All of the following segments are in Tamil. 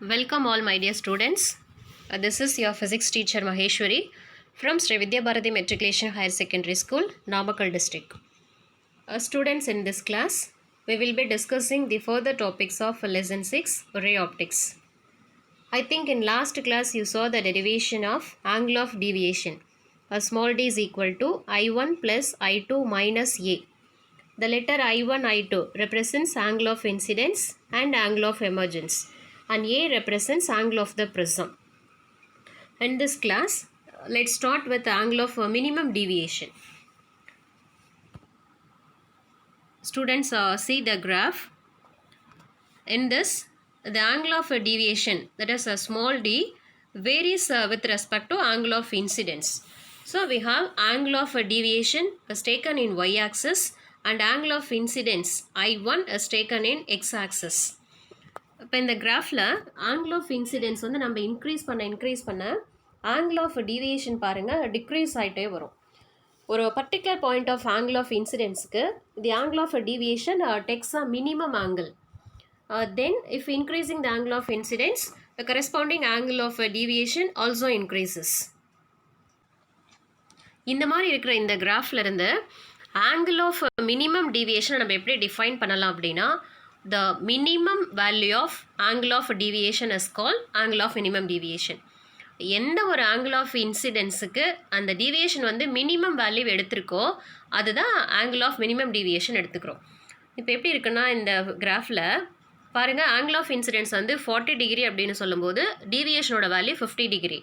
Welcome all my dear students. This is your physics teacher Maheshwari from Sri Vidya Bharati Matriculation Higher Secondary School, Namakkal district. Students, in this class, we will be discussing the further topics of lesson 6, ray optics. I think in last class you saw the derivation of angle of deviation. A small d is equal to I1 plus I2 minus A. The letter I1, I2 represents angle of incidence and angle of emergence, and A represents angle of the prism. In this class, let's start with the angle of minimum deviation. Students, see the graph. In this, the angle of deviation, that is a small d, varies with respect to angle of incidence. So we have angle of deviation is taken in y-axis and angle of incidence I1 is taken in x-axis. இப்போ இந்த கிராஃபில் ஆங்கிள் ஆஃப் இன்சிடென்ஸ் வந்து நம்ம இன்க்ரீஸ் பண்ண ஆங்கிள் ஆஃப் டீவியேஷன் பாருங்கள் டிக்ரீஸ் ஆகிட்டே வரும். ஒரு particular point of angle of இன்சிடென்ஸுக்கு the angle of deviation takes a minimum angle. Then if increasing the angle of incidence, the corresponding angle of deviation also increases. இந்த மாதிரி இருக்கிற இந்த கிராஃப்ல இருந்து angle of minimum deviation நம்ம எப்படி டிஃபைன் பண்ணலாம் அப்படின்னா, the minimum value of angle of deviation is called angle of minimum deviation. எந்த ஒரு angle of incidence-க்கு அந்த deviation வந்து minimum value எடுத்திருக்கோ அதுதான் angle of minimum deviation எடுத்துக்கிறோம். இப்போ எப்படி இருக்குன்னா இந்த கிராஃபில் பாருங்கள், ஆங்கிள் ஆஃப் இன்சிடென்ஸ் வந்து 40 டிகிரி அப்படின்னு சொல்லும்போது டீவியேஷனோட value 50 degree.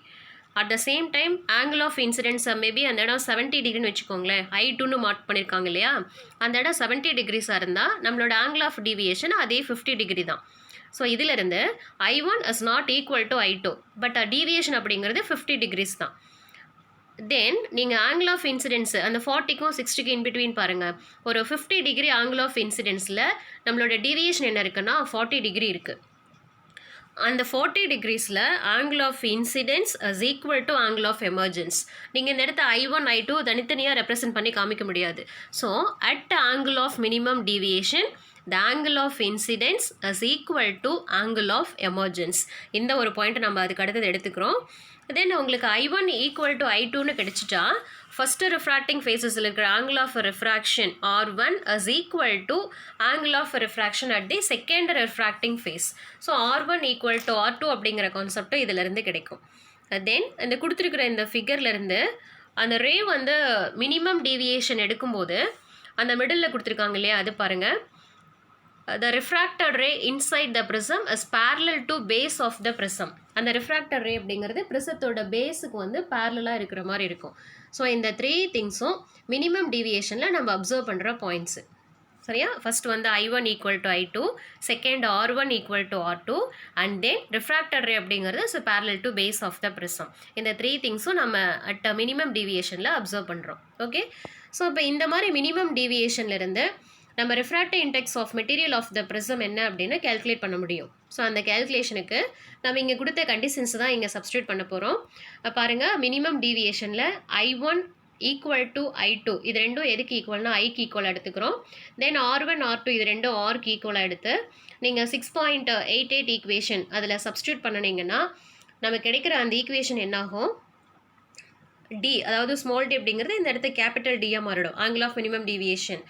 At the same time angle of incidence maybe அந்த இடம் 70 டிகிரின்னு வச்சுக்கோங்களேன், I2ன்னு மார்க் பண்ணியிருக்காங்க இல்லையா, அந்த இடம் 70 டிகிரிஸாக இருந்தால் நம்மளோட ஆங்கிள் ஆஃப் டீவியேஷன் அதே 50 டிகிரி தான். ஸோ இதிலிருந்து I1 is not equal to I2, but deviation அப்படிங்கிறது 50 டிகிரிஸ் தான். தென் நீங்கள் ஆங்கிள் ஆஃப் இன்சிடென்ஸ் அந்த 40க்கும் 60க்கும் இன்பிட்வீன் பாருங்கள், ஒரு 50 டிகிரி ஆங்கிள் ஆஃப் இன்சிடென்ஸில் நம்மளோட டீவியேஷன் என்ன இருக்குன்னா 40 டிகிரி இருக்குது. அந்த 40 டிகிரிஸில் angle of incidence is equal to angle of emergence. நீங்கள் இந்த இடத்த I1, I2 தனித்தனியாக ரெப்ரசென்ட் பண்ணி காமிக்க முடியாது. So at angle of minimum deviation the angle of incidence is equal to angle of emergence. இந்த ஒரு பாயிண்ட் நம்ம அதுக்கு அடுத்தது எடுத்துக்கிறோம். தென் உங்களுக்கு I1 ஈக்குவல் டு I2ன்னு கிடைச்சிட்டா ஃபஸ்ட்டு ரிஃப்ராக்டிங் ஃபேஸஸில் இருக்கிற angle of refraction R1 is equal to angle of refraction at the second refracting phase. So R1 equal to R2 அப்படிங்கிற கான்செப்ட் இதிலிருந்து கிடைக்கும். தென் இந்த கொடுத்துருக்கிற இந்த ஃபிகர்லேருந்து அந்த ரே வந்து மினிமம் டீவியேஷன் எடுக்கும்போது அந்த மிடில் கொடுத்துருக்காங்க இல்லையா, அது பாருங்கள். The refracted ray inside the prism is parallel to base of the prism. அந்த refracted ray அப்படிங்கிறது ப்ரிசத்தோட பேஸுக்கு வந்து பேரலாக இருக்கிற மாதிரி இருக்கும். ஸோ இந்த 3 திங்ஸும் மினிமம் டீவியேஷனில் நம்ம அப்சர்வ் பண்ணுற பாயிண்ட்ஸு. சரியா? ஃபர்ஸ்ட் வந்து I1 equal to I2, second R1 equal to R2, and then refracted ray அப்படிங்கிறது so parallel to face of the prism. இந்த 3 திங்ஸும் நம்ம அட் மினிமம் டீவியேஷனில் அப்சர்வ் பண்ணுறோம். ஓகே, ஸோ இப்போ இந்த மாதிரி மினிமம் டீவியேஷன்லேருந்து நம்ம refractive index of material of the prism என்ன அப்படின்னு கேல்குலேட் பண்ண முடியும். ஸோ அந்த கேல்குலேஷனுக்கு நம்ம இங்கே கொடுத்த கண்டிஷன்ஸ் தான் இங்கே சப்ஸ்டியூட் பண்ண போகிறோம். பாருங்கள், minimum டீவியேஷனில் I1 equal to I2, இது ரெண்டும் எதுக்கு ஈக்குவல்னா ஐக்கு ஈக்குவல் எடுத்துக்கிறோம். தென் R1, R2 இது ரெண்டும் ஆர்க்கு ஈக்குவலாக எடுத்து நீங்கள் 6.88 ஈக்குவேஷன் அதில் சப்ஸ்டியூட் பண்ணினீங்கன்னா நமக்கு கிடைக்கிற அந்த ஈக்குவேஷன் என்னாகும், டி அதாவது ஸ்மால் டி அப்படிங்கிறது இந்த இடத்த கேபிட்டல் டியாக மாறிடும். Angle of minimum deviation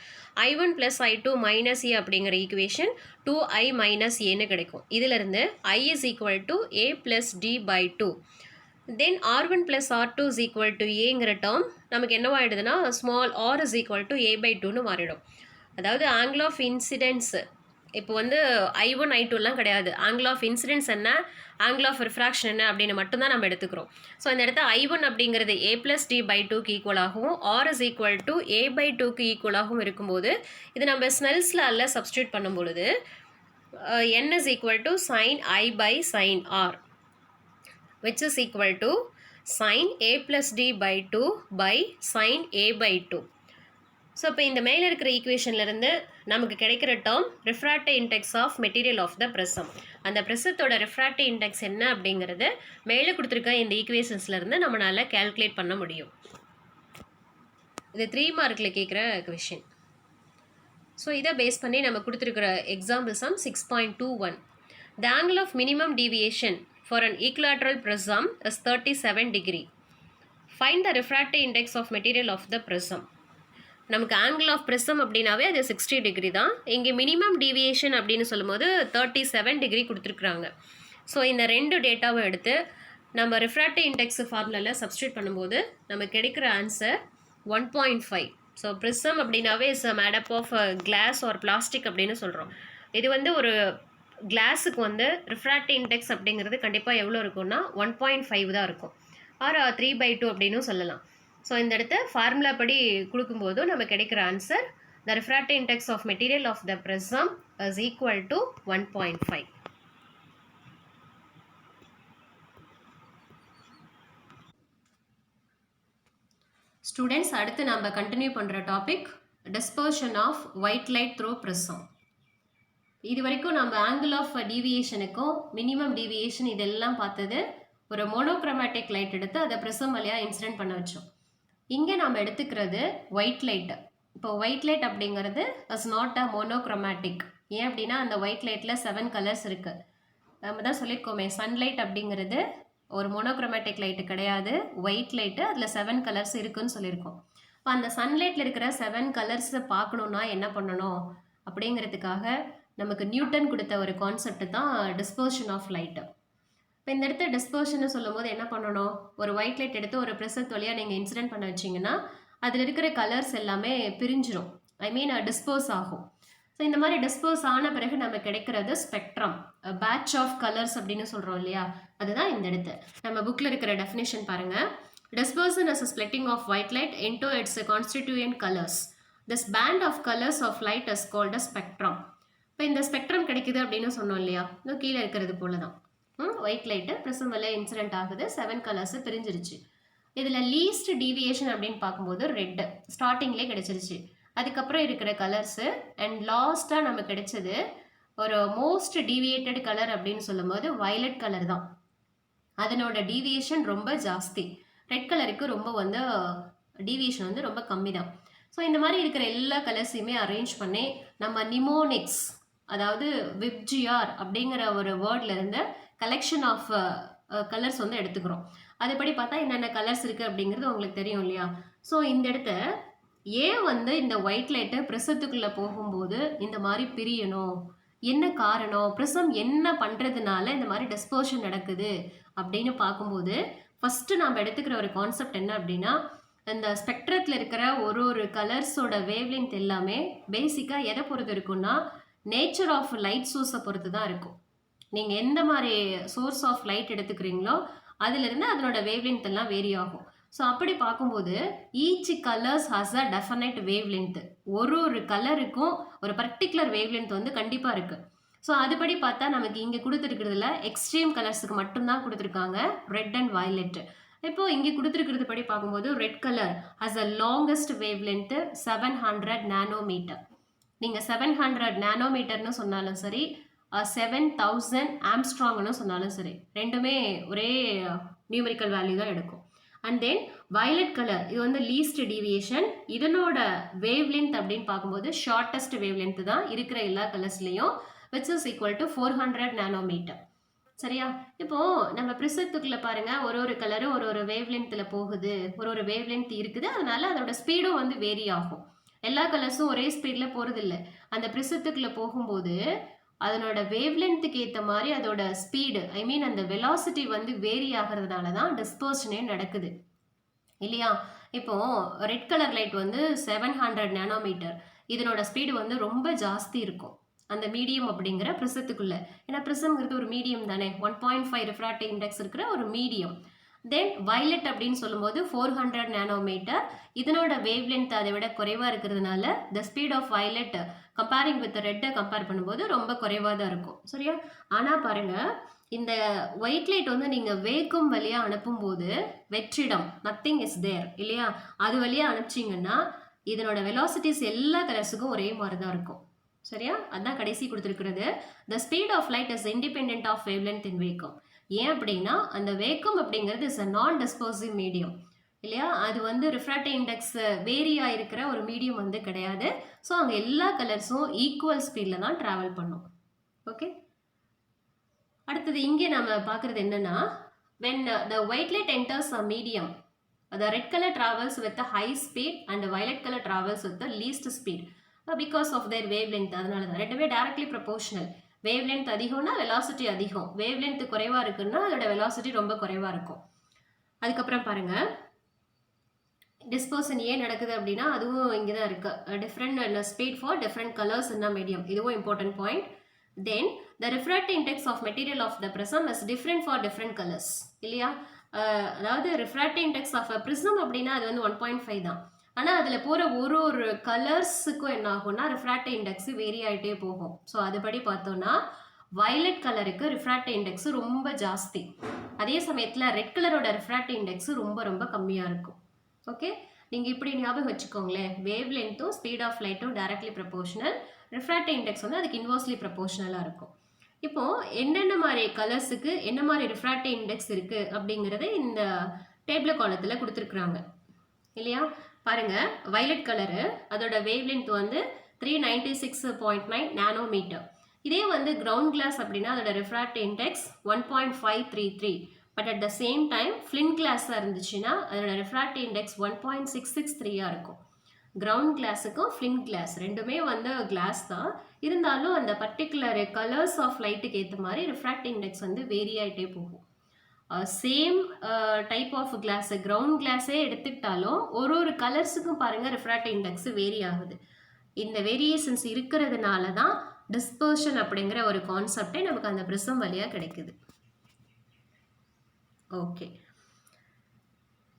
I1 plus I2 minus A அப்படிங்கிற ஈக்குவேஷன் 2I மைனஸ் ஏன்னு கிடைக்கும். இதிலிருந்து I is equal to A plus D by 2. Then R1 plus R2 is equal to ஏங்கிற டேர்ம் நமக்கு என்னவாயிடுதுன்னா small r is equal to A by 2ன்னு மாறிடும். அதாவது ஆங்கிள் ஆஃப் இன்சிடென்ஸ் இப்போ வந்து I1, I2லாம் கிடையாது. ஆங்கிள் ஆஃப் இன்சிடென்ஸ் என்ன, ஆங்கிள் ஆஃப் ரிஃப்ராக்ஷன் என்ன அப்படின்னு மட்டும்தான் நம்ம எடுத்துக்கிறோம். ஸோ இந்த இடத்த I1 அப்படிங்கிறது A ப்ளஸ் டி பை 2க்கு ஈக்குவலாகவும் r is equal to A by 2க்கு ஈக்குவலாகவும் இருக்கும்போது இது நம்ம ஸ்னெல்ஸ் லால சப்ஸ்டியூட் பண்ணும் பொழுது n is equal to sine I by sine R which is equal to sin A plus D by 2 by sin A by 2. So இப்போ இந்த மேலே இருக்கிற ஈக்குவேஷன்லேருந்து நமக்கு கிடைக்கிற term refractive index of material of the prism. அந்த ப்ரிசத்தோட ரிஃப்ராக்டிவ் இண்டெக்ஸ் என்ன அப்படிங்கிறது மேலே கொடுத்துருக்க இந்த ஈக்குவேஷன்ஸ்லேருந்து நம்மளால் கேல்குலேட் பண்ண முடியும். இது 3 மார்க்கில் கேட்குற கொஷின். ஸோ இதை பேஸ் பண்ணி நம்ம கொடுத்துருக்கிற example some 6.21. The angle of minimum deviation for an equilateral prism is 37 degree. Find the refractive index of material of the prism. நமக்கு ஆங்கிள் ஆஃப் ப்ரிசம் அப்படின்னாவே அது 60 டிகிரி தான். இங்கே மினிமம் டீவியேஷன் அப்படின்னு சொல்லும்போது 37 டிகிரி கொடுத்துருக்குறாங்க. ஸோ இந்த ரெண்டு டேட்டாவை எடுத்து நம்ம ரிஃப்ராக்டிவ் இண்டெக்ஸ் ஃபார்முலாவில் சப்ஸ்டியூட் பண்ணும்போது நமக்கு கிடைக்கிற ஆன்சர் 1.5. ஸோ ப்ரிசம் அப்படின்னாவே is made up of glass or plastic அப்படின்னு சொல்கிறோம். இது வந்து ஒரு கிளாஸுக்கு வந்து ரிஃப்ராக்டிவ் இண்டெக்ஸ் அப்படிங்கிறது கண்டிப்பாக எவ்வளோ இருக்கும்னா 1.5 தான் இருக்கும், ஆர் 3/2 அப்படின்னு சொல்லலாம். ஸோ இந்த இடத்த ஃபார்முலா படி கொடுக்கும்போது நமக்கு கிடைக்கிற answer the refractive index of material of the prism is equal to 1.5. Students, அடுத்து நம்ம கண்டினியூ பண்ணுற topic dispersion of white light through prism. இது வரைக்கும் நம்ம ஆங்கிள் ஆஃப் டீவியேஷனுக்கும் மினிமம் டீவியேஷன் இதெல்லாம் பார்த்தது ஒரு மோனோக்ரோமேட்டிக் லைட் எடுத்து அதை ப்ரிசம் வழியாக இன்சிடென்ட் பண்ண வச்சோம். இங்கே நாம் எடுத்துக்கிறது ஒயிட் லைட். இப்போ ஒயிட் லைட் அப்படிங்கிறது இஸ் நாட் அ மோனோக்ரோமேட்டிக். ஏன் அப்படின்னா அந்த ஒயிட் லைட்டில் 7 கலர்ஸ் இருக்குது. நம்ம தான் சொல்லியிருக்கோமே சன்லைட் அப்படிங்கிறது ஒரு மோனோக்ரோமேட்டிக் லைட்டு கிடையாது, ஒயிட் லைட்டு, அதில் 7 கலர்ஸ் இருக்குதுன்னு சொல்லியிருக்கோம். இப்போ அந்த சன்லைட்டில் இருக்கிற 7 கலர்ஸை பார்க்கணுன்னா என்ன பண்ணணும் அப்படிங்கிறதுக்காக நமக்கு நியூட்டன் கொடுத்த ஒரு கான்செப்ட் தான் டிஸ்பர்ஷன் ஆஃப் லைட்டு. இப்போ இந்த இடத்த டிஸ்பர்ஷன் சொல்லும் போது என்ன பண்ணணும், ஒரு ஒயிட் லைட் எடுத்து ஒரு ப்ரிசம் வழியாக நீங்கள் இன்சிடென்ட் பண்ண வச்சிங்கன்னா அதில் இருக்கிற கலர்ஸ் எல்லாமே பிரிஞ்சிடும், டிஸ்போஸ் ஆகும். ஸோ இந்த மாதிரி டிஸ்போஸ் ஆன பிறகு நம்ம கிடைக்கிறது ஸ்பெக்ட்ரம், பேட்ச் ஆஃப் கலர்ஸ் அப்படின்னு சொல்கிறோம் இல்லையா, அதுதான் இந்த இடத்து. நம்ம புக்கில் இருக்கிற டெஃபினேஷன் பாருங்கள். Dispersion is a splitting of white light into its constituent colors. This band of colors of light is called a spectrum. இப்போ இந்த ஸ்பெக்ட்ரம் கிடைக்குது அப்படின்னு சொன்னோம் இல்லையா, இன்னும் கீழே இருக்கிறது போல தான். ஒயிட் லைட்டு ப்ரிசம் வழியாக இன்சிடென்ட் ஆகுது, 7 கலர்ஸ் பிரிஞ்சிருச்சு. இதில் லீஸ்ட் டீவியேஷன் அப்படின்னு பார்க்கும்போது ரெட்டு ஸ்டார்டிங்லேயே கிடைச்சிருச்சு. அதுக்கப்புறம் இருக்கிற கலர்ஸு அண்ட் லாஸ்ட்டாக நமக்கு கிடைச்சது ஒரு மோஸ்ட் டீவியேட்டட் கலர் அப்படின்னு சொல்லும் போது வயலட் கலர் தான். அதனோட டீவியேஷன் ரொம்ப ஜாஸ்தி, ரெட் கலருக்கு ரொம்ப வந்து டீவியேஷன் வந்து ரொம்ப கம்மி தான். ஸோ இந்த மாதிரி இருக்கிற எல்லா கலர்ஸையுமே அரேஞ்ச் பண்ணி நம்ம நிமோனிக்ஸ், அதாவது விப்ஜிஆர் அப்படிங்கிற ஒரு வேர்ட்லேருந்து கலெக்ஷன் ஆஃப் கலர்ஸ் வந்து எடுத்துக்கிறோம். அதுபடி பார்த்தா என்னென்ன கலர்ஸ் இருக்குது அப்படிங்கிறது உங்களுக்கு தெரியும் இல்லையா. ஸோ இந்த இடத்த ஏன் வந்து இந்த ஒயிட் லைட்டை ப்ரிசத்துக்குள்ளே போகும்போது இந்த மாதிரி பிரியணும், என்ன காரணம், ப்ரிசம் என்ன பண்ணுறதுனால இந்த மாதிரி டிஸ்பர்ஷன் நடக்குது அப்படின்னு பார்க்கும்போது ஃபஸ்ட்டு நாம் எடுத்துக்கிற ஒரு கான்செப்ட் என்ன அப்படின்னா, இந்த ஸ்பெக்ட்ரத்தில் இருக்கிற ஒரு கலர்ஸோட வேவ்லென்த் எல்லாமே பேசிக்காக எதை பொறுத்து இருக்குன்னா நேச்சர் ஆஃப் லைட் சோர்ஸை பொறுத்து தான் இருக்கும். நீங்கள் எந்த மாதிரி சோர்ஸ் ஆஃப் லைட் எடுத்துக்கிறீங்களோ அதிலிருந்து அதனோட வேவ்லென்த் எல்லாம் வேரி ஆகும். ஸோ அப்படி பார்க்கும்போது each colours has a definite wavelength. ஒரு கலருக்கும் ஒரு பர்டிகுலர் வேவ்லென்த் வந்து கண்டிப்பாக இருக்குது. ஸோ அதுபடி பார்த்தா நமக்கு இங்கே கொடுத்துருக்கிறதுல எக்ஸ்ட்ரீம் கலர்ஸுக்கு மட்டும்தான் கொடுத்துருக்காங்க, ரெட் அண்ட் வயலட். இப்போது இங்கே கொடுத்துருக்கிறது படி பார்க்கும்போது red colour has a longest wavelength 700 nanometre. நீங்கள் 700 நானோமீட்டர்னு சொன்னாலும் சரி, 7000 ஆம்ஸ்ட்ராங்னு சொன்னாலும் சரி, ரெண்டுமே ஒரே நியூமெரிக்கல் வேல்யூ தான் எடுக்கும். அண்ட் தென் வயலட் கலர், இது வந்து லீஸ்ட் டீவியேஷன். இதனோட வேவ்லென்த் அப்படின்னு பார்க்கும்போது ஷார்ட்டஸ்ட் வேவ்லென்த் தான் இருக்கிற எல்லா கலர்ஸ்லையும், which is equal to 400 nanometre. சரியா? இப்போது நம்ம ப்ரிசத்துக்குள்ளே பாருங்கள், ஒரு கலரும் ஒரு வேவ்லென்த்தில் போகுது, ஒரு வேவ்லென்த் இருக்குது, அதனால அதோட ஸ்பீடும் வந்து வேரி ஆகும். எல்லா கலர்ஸும் ஒரே ஸ்பீடில் போகிறதில்ல. அந்த ப்ரிசத்துக்குள்ளே போகும்போது அதனோட வேவ்லென்த்துக்கு ஏற்ற மாதிரி அதோட ஸ்பீடு, அந்த வெலாசிட்டி வந்து வேரி ஆகிறதுனால தான் டிஸ்பர்ஷனே நடக்குது இல்லையா. இப்போது ரெட் கலர் லைட் வந்து 700 நானோமீட்டர், இதனோட ஸ்பீடு வந்து ரொம்ப ஜாஸ்தி இருக்கும் அந்த மீடியம் அப்படிங்கிற ப்ரிசத்துக்குள்ளே. ஏன்னா ப்ரிசம்ங்கிறது ஒரு மீடியம் தானே, 1.5 ரிஃப்ராக்டிவ் இண்டெக்ஸ் இருக்கிற ஒரு மீடியம். தென் வயலட் அப்படின்னு சொல்லும்போது 400 நானோமீட்டர், இதனோட வேவ்லென்த் அதை விட குறைவாக இருக்கிறதுனால the speed of violet comparing with ரெட்டை கம்பேர் பண்ணும்போது ரொம்ப குறைவாக தான் இருக்கும். சரியா? ஆனால் பாருங்கள், இந்த ஒயிட் லைட் வந்து நீங்கள் வேக்கும் வழியாக அனுப்பும்போது வெற்றிடம், நத்திங் இஸ் தேர் இல்லையா, அது வழியாக அனுப்பிச்சிங்கன்னா இதனோட வெலாசிட்டிஸ் எல்லா கலர்ஸுக்கும் ஒரே மாதிரி தான் இருக்கும். சரியா? அதுதான் கடைசி கொடுத்துருக்கிறது. The speed of light is independent of wavelength in vacuum. ஏன் அப்படின்னா அந்த வேக்கம் அப்படிங்கிறது இஸ் அ நான் டிஸ்பர்சிவ் மீடியம் இல்லையா, அது வந்து ரிஃப்ராக்டிவ் இண்டெக்ஸ் வேரியாக இருக்கிற ஒரு மீடியம் வந்து கிடையாது. ஸோ அங்கே எல்லா கலர்ஸும் ஈக்குவல் ஸ்பீடில் தான் ட்ராவல் பண்ணும். ஓகே. அடுத்தது இங்கே நம்ம பார்க்குறது என்னன்னா when the white light enters a medium, the red color travels with a high speed and the violet color travels with the least speed because of their wavelength. அதனால தான் ரெண்டுமே directly proportional. wavelength அதிகம்னா velocity அதிகம், wavelength குறைவா இருக்குன்னா அதோட velocity ரொம்ப குறைவா இருக்கும். அதுக்கப்புறம் பாருங்க டிஸ்பர்ஷன் ஏன் நடக்குது அப்படின்னா அதுவும் இங்கே தான் இருக்கு. Different speed for different colours in medium, இதுவும் important point. Then the refractive index of material of the prism is different for different colours இல்லையா. அதாவது refractive index of a prism அப்படின்னா அது வந்து 1.5 தான். ஆனால் அதில் போகிற ஒரு கலர்ஸுக்கும் என்ன ஆகும்னா ரிஃப்ராக்டிவ் இண்டெக்ஸ் வேரி ஆகிட்டே போகும். ஸோ அதுபடி பார்த்தோன்னா வயலட் கலருக்கு ரிஃப்ராக்டிவ் இண்டெக்ஸ் ரொம்ப ஜாஸ்தி, அதே சமயத்தில் ரெட் கலரோட ரிஃப்ராக்டிவ் இண்டெக்ஸ் ரொம்ப ரொம்ப கம்மியாக இருக்கும். ஓகே, நீங்கள் இப்படி ஞாபகம் வச்சுக்கோங்களேன், வேவ் லென்த்தும் ஸ்பீட் ஆஃப் லைட்டும் டைரக்ட்லி ப்ரொபோஷனல், ரிஃப்ராக்டிவ் இண்டெக்ஸ் வந்து அதுக்கு இன்வர்ஸ்லி ப்ரொபோஷனலாக இருக்கும். இப்போது என்னென்ன மாதிரி கலர்ஸுக்கு என்ன மாதிரி ரிஃப்ராக்டிவ் இண்டெக்ஸ் இருக்குது அப்படிங்கிறத இந்த டேபிள் காலத்தில் கொடுத்துருக்குறாங்க இல்லையா. பாருங்கள், வயலட் கலரு அதோட வேவ் லென்த் வந்து 396.9 நானோமீட்டர். இதே வந்து கிரவுண்ட் கிளாஸ் அப்படின்னா அதோட refractive index 1.533. But at the same time flint கிளாஸாக இருந்துச்சுன்னா அதோட ரிஃப்ராக்டிவ் இண்டெக்ஸ் 1.663 இருக்கும். கிரவுண்ட் கிளாஸுக்கும் ஃப்ளின் கிளாஸ் ரெண்டுமே வந்து கிளாஸ் தான், இருந்தாலும் அந்த பர்டிகுலர் கலர்ஸ் ஆஃப் லைட்டுக்கு ஏற்ற மாதிரி ரிஃப்ராக்டிவ் இண்டெக்ஸ் வந்து வேரி ஆகிட்டே போகும். Same type of glass crown கிளாஸே எடுத்துக்கிட்டாலும் ஒரு கலர்ஸுக்கும் பாருங்கள் ரிஃப்ராக்டிவ் இண்டெக்ஸ் வேரி ஆகுது. இந்த வேரியேஷன்ஸ் இருக்கிறதுனால தான் டிஸ்பர்ஷன் அப்படிங்கிற ஒரு கான்செப்டே நமக்கு அந்த ப்ரிசம் வழியாக கிடைக்குது. ஓகே,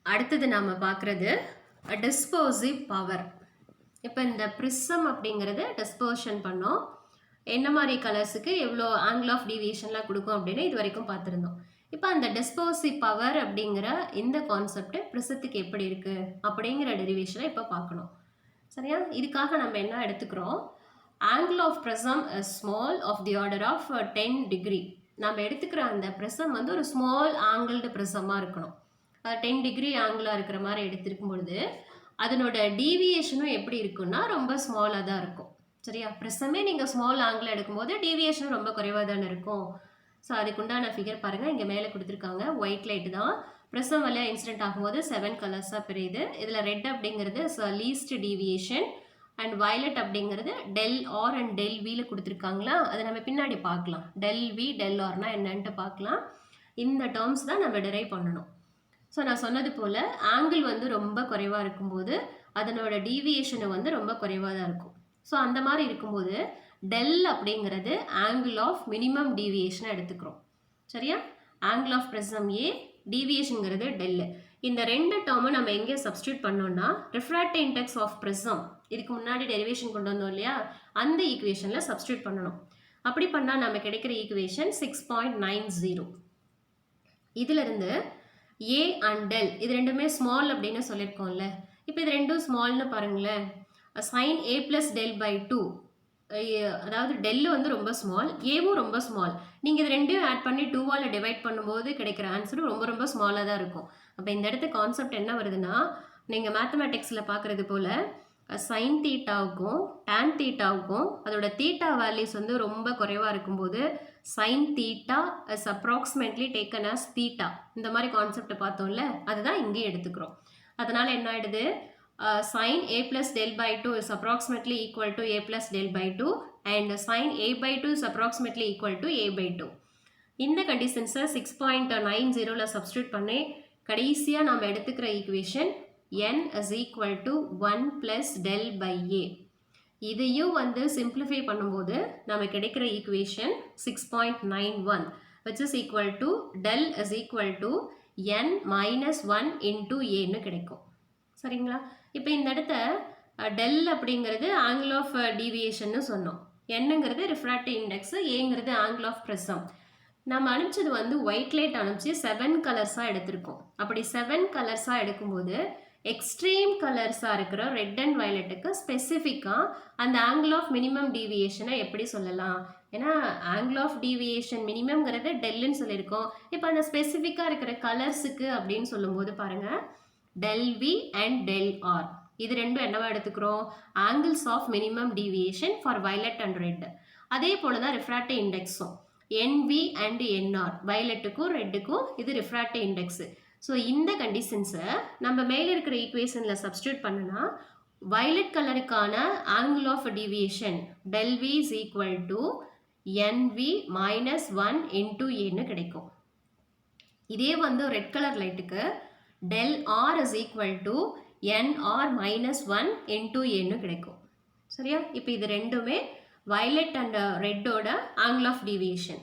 அடுத்தது நாம் பார்க்குறது டிஸ்பர்சிவ் பவர். இப்போ இந்த ப்ரிசம் அப்படிங்கிறது டிஸ்பர்ஷன் பண்ணோம், என்ன மாதிரி கலர்ஸுக்கு எவ்வளோ ஆங்கிள் ஆஃப் டீவியேஷன்லாம் கொடுக்கும் அப்படின்னு இது வரைக்கும் பார்த்துருந்தோம். இப்போ அந்த டிஸ்பர்சிவ் பவர் அப்படிங்கிற இந்த கான்செப்ட் ப்ரிசத்துக்கு எப்படி இருக்குது அப்படிங்கிற டெரிவேஷனை இப்போ பார்க்கணும். சரியா, இதுக்காக நம்ம என்ன எடுத்துக்கிறோம், angle of prism is small of the order of 10 degree. நம்ம எடுத்துக்கிற அந்த ப்ரிசம் வந்து ஒரு ஸ்மால் ஆங்கிள்டு ப்ரிசமாக இருக்கணும், 10 டிகிரி ஆங்கிளாக இருக்கிற மாதிரி எடுத்துருக்கும் பொழுது அதனோட டீவியேஷனும் எப்படி இருக்குன்னா ரொம்ப ஸ்மாலாக தான் இருக்கும். சரியா, ப்ரிசமே நீங்கள் ஸ்மால் ஆங்கிள் எடுக்கும்போது டீவியேஷனும் ரொம்ப குறைவாக தானே இருக்கும். ஸோ அதுக்குண்டான ஃபிகர் பாருங்கள், இங்கே மேலே கொடுத்துருக்காங்க. ஒயிட் லைட் தான் ப்ரிசம் வழியாக இன்சிடென்ட் ஆகும்போது 7 கலர்ஸாக பிரியுது. இதில் ரெட் அப்படிங்கிறது லீஸ்ட் டீவியேஷன் அண்ட் வயலட் அப்படிங்கிறது டெல் ஆர் அண்ட் டெல் வியில் கொடுத்துருக்காங்களா, அதை நம்ம பின்னாடி பார்க்கலாம். டெல் வி டெல் ஆர்னா என்னன்ட்டு பார்க்கலாம். இந்த டேர்ம்ஸ் தான் நம்ம டிரைவ் பண்ணணும். ஸோ நான் சொன்னது போல் ஆங்கிள் வந்து ரொம்ப குறைவாக இருக்கும்போது அதனோட டீவியேஷனை வந்து ரொம்ப குறைவாக தான் இருக்கும். ஸோ அந்த மாதிரி இருக்கும்போது டெல் அப்படிங்கிறது ஆங்கிள் ஆஃப் மினிமம் டீவியேஷனை எடுத்துக்கிறோம். சரியா, ஆங்கிள் ஆஃப் ப்ரிசம் ஏ, டீவியேஷனுங்கிறது டெல்லு. இந்த ரெண்டு டேர்மும் நம்ம எங்கே சப்ஸ்டியூட் பண்ணோம்னா ரிஃப்ராக்டிவ் இண்டெக்ஸ் ஆஃப் ப்ரிசம், இதுக்கு முன்னாடி டெரிவேஷன் கொண்டு வந்தோம் இல்லையா, அந்த ஈக்குவேஷனில் சப்ஸ்டியூட் பண்ணணும். அப்படி பண்ணால் நம்ம கிடைக்கிற ஈக்குவேஷன் 6.90. இதிலிருந்து ஏ அண்ட் டெல் இது ரெண்டுமே ஸ்மால் அப்படின்னு சொல்லியிருக்கோம்ல. இப்போ இது ரெண்டும் ஸ்மால்னு பாருங்களேன், sine A plus del by 2, அதாவது டெல்லு வந்து ரொம்ப ஸ்மால், ஏவும் ரொம்ப ஸ்மால். நீங்கள் இது ரெண்டையும் ஆட் பண்ணி 2ஆல் டிவைட் பண்ணும்போது கிடைக்கிற ஆன்சரும் ரொம்ப ரொம்ப ஸ்மாலாக தான் இருக்கும். அப்போ இந்த இடத்து கான்செப்ட் என்ன வருதுன்னா, நீங்கள் மேத்தமேட்டிக்ஸில் பார்க்குறது போல் சைன் தீட்டாவுக்கும் டேன் தீட்டாவுக்கும் அதோட தீட்டா வேல்யூஸ் வந்து ரொம்ப குறைவாக இருக்கும்போது sine theta is approximately taken as theta, இந்த மாதிரி கான்செப்டை பார்த்தோம்ல, அதுதான் இங்கேயும் எடுத்துக்கிறோம். அதனால் என்ன ஆகிடுது, sin a plus del by 2 is approximately equal to a plus del by 2 and sin a by 2 is approximately equal to a by 2. இந்த கண்டிஷன்ஸை 6.90ல் சப்ஸ்டியூட் பண்ணி கடைசியாக நம்ம எடுத்துக்கிற equation n is equal to 1 plus del by a. இதையும் வந்து சிம்பிளிஃபை பண்ணும்போது நம்ம கிடைக்கிற equation 6.91 which is equal to del is equal to n minus 1 into a ன்னு கிடைக்கும். சரிங்களா, இப்போ இந்த இடத்த டெல் அப்படிங்கிறது ஆங்கிள் ஆஃப் டீவியேஷன்னு சொன்னோம், என்னங்கிறது ரிஃப்ராக்டிவ் இண்டெக்ஸ், ஏங்கிறது ஆங்கிள் ஆஃப் ப்ரிசம். நம்ம அனுப்பிச்சது வந்து ஒயிட் லைட் அனுப்பிச்சு 7 கலர்ஸாக எடுத்திருக்கோம். அப்படி 7 கலர்ஸாக எடுக்கும்போது எக்ஸ்ட்ரீம் கலர்ஸாக இருக்கிற ரெட் அண்ட் வயலட்டுக்கு ஸ்பெசிஃபிக்காக அந்த ஆங்கிள் ஆஃப் மினிமம் டீவியேஷனை எப்படி சொல்லலாம், ஏன்னா ஆங்கிள் ஆஃப் டீவியேஷன் மினிமம்ங்கிறது டெல்லுன்னு சொல்லியிருக்கோம். இப்போ அந்த ஸ்பெசிஃபிக்காக இருக்கிற கலர்ஸுக்கு அப்படின்னு சொல்லும்போது பாருங்கள், del V and del R இது ரெண்டும் என்னவா எடுத்துக்கிறோம், angles of minimum deviation for violet and red. அதே போல தான் ரிஃப்ராக்டிவ் இண்டெக்ஸும் NV அண்ட் NR, வயலட்டுக்கும் ரெட்டுக்கும் இது ரிஃப்ராக்டிவ் இண்டெக்ஸு. ஸோ இந்த கண்டிஷன்ஸை நம்ம மேலே இருக்கிற ஈக்குவேஷனில் சப்ஸ்டியூட் பண்ணனா வயலட் கலருக்கான angle of deviation del V is equal to NV minus 1 into Aன்னு கிடைக்கும். இதே வந்து ரெட் கலர் லைட்டுக்கு del R is equal to NR minus 1 into Aன்னு கிடைக்கும். சரியா? இப்போ இது ரெண்டுமே violet and ரெட்டோட angle of deviation.